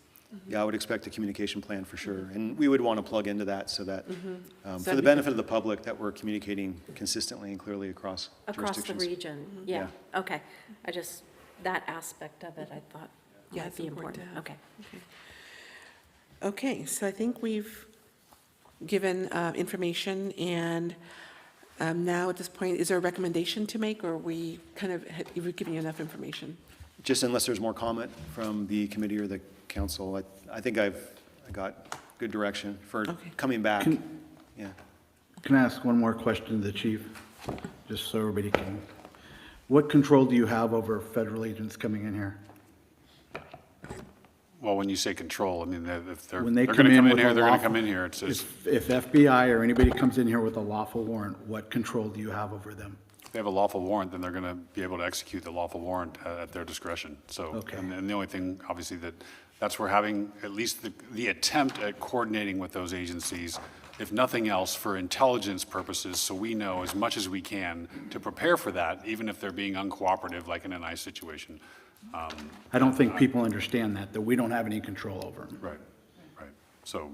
[SPEAKER 17] Yeah, I would expect a communication plan for sure. And we would want to plug into that so that,
[SPEAKER 1] So
[SPEAKER 17] for
[SPEAKER 1] that'd
[SPEAKER 17] the
[SPEAKER 1] be
[SPEAKER 17] benefit of the public, that we're communicating consistently and clearly across
[SPEAKER 18] Across the
[SPEAKER 17] jurisdictions.
[SPEAKER 18] region, yeah, okay. I just, that aspect of it, I thought
[SPEAKER 1] Yeah,
[SPEAKER 18] might
[SPEAKER 1] it's
[SPEAKER 18] be
[SPEAKER 1] important
[SPEAKER 18] important.
[SPEAKER 1] to have.
[SPEAKER 18] Okay.
[SPEAKER 1] Okay, so I think we've given information, and now at this point, is there a recommendation to make, or we kind of, we've given you enough information?
[SPEAKER 17] Just unless there's more comment from the committee or the council, I think I got good direction for coming back. Yeah.
[SPEAKER 5] Can I ask one more question to the chief? Just so everybody can, what control do you have over federal agents coming in here?
[SPEAKER 20] Well, when you say control, I mean, if they're
[SPEAKER 5] When they
[SPEAKER 20] going
[SPEAKER 5] come
[SPEAKER 20] to come
[SPEAKER 5] in
[SPEAKER 20] in
[SPEAKER 5] with
[SPEAKER 20] here,
[SPEAKER 5] a
[SPEAKER 20] they're going to
[SPEAKER 5] lawful-
[SPEAKER 20] come in here. It's
[SPEAKER 5] If FBI or anybody comes in here with a lawful warrant, what control do you have over them?
[SPEAKER 20] if they have a lawful warrant, then they're going to be able to execute the lawful warrant at their discretion. So,
[SPEAKER 5] Okay.
[SPEAKER 20] and the only thing, obviously, that's where having at least the attempt at coordinating with those agencies, if nothing else, for intelligence purposes, so we know as much as we can to prepare for that, even if they're being uncooperative, like in a nice situation.
[SPEAKER 5] I don't think people understand that we don't have any control over them.
[SPEAKER 20] Right, right. So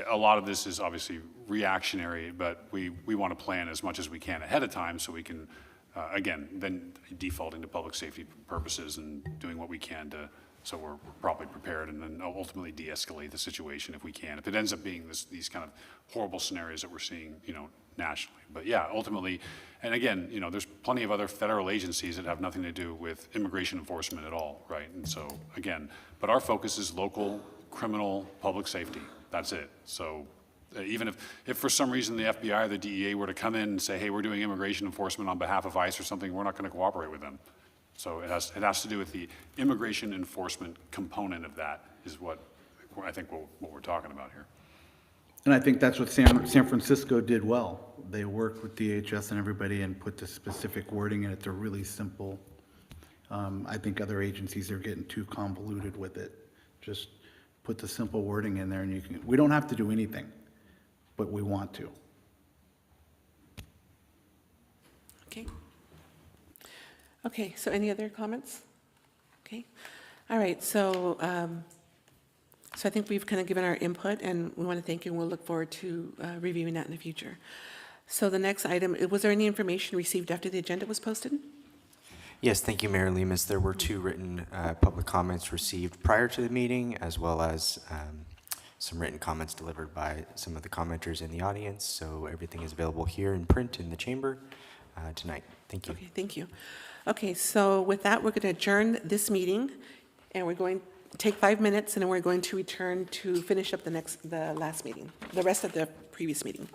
[SPEAKER 20] a lot of this is obviously reactionary, but we want to plan as much as we can ahead of time so we can, again, then defaulting to public safety purposes and doing what we can so we're properly prepared and then ultimately de-escalate the situation if we can. If it ends up being these kind of horrible scenarios that we're seeing, nationally. But yeah, ultimately, and again, there's plenty of other federal agencies that have nothing to do with immigration enforcement at all, right? And so, again, but our focus is local criminal public safety. That's it. So even if for some reason the FBI or the DEA were to come in and say, hey, we're doing immigration enforcement on behalf of ICE or something, we're not going to cooperate with them. So it has to do with the immigration enforcement component of that is what I think what we're talking about here.
[SPEAKER 5] And I think that's what San Francisco did well. They worked with DHS and everybody and put the specific wording in it. They're really simple. I think other agencies are getting too convoluted with it. Just put the simple wording in there and we don't have to do anything, but we want to.
[SPEAKER 1] Okay. Okay, so any other comments? Okay. All right, so I think we've kind of given our input, and we want to thank you, and we'll look forward to reviewing that in the future. So the next item, was there any information received after the agenda was posted?
[SPEAKER 2] Yes, thank you, Mayor Lemus. There were 2 written public comments received prior to the meeting, as well as some written comments delivered by some of the commenters in the audience. So everything is available here in print in the chamber tonight. Thank you.
[SPEAKER 1] Okay, thank you. Okay, so with that, we're going to adjourn this meeting, and we're going to take 5 minutes, and then we're going to return to finish up the rest of the previous meeting.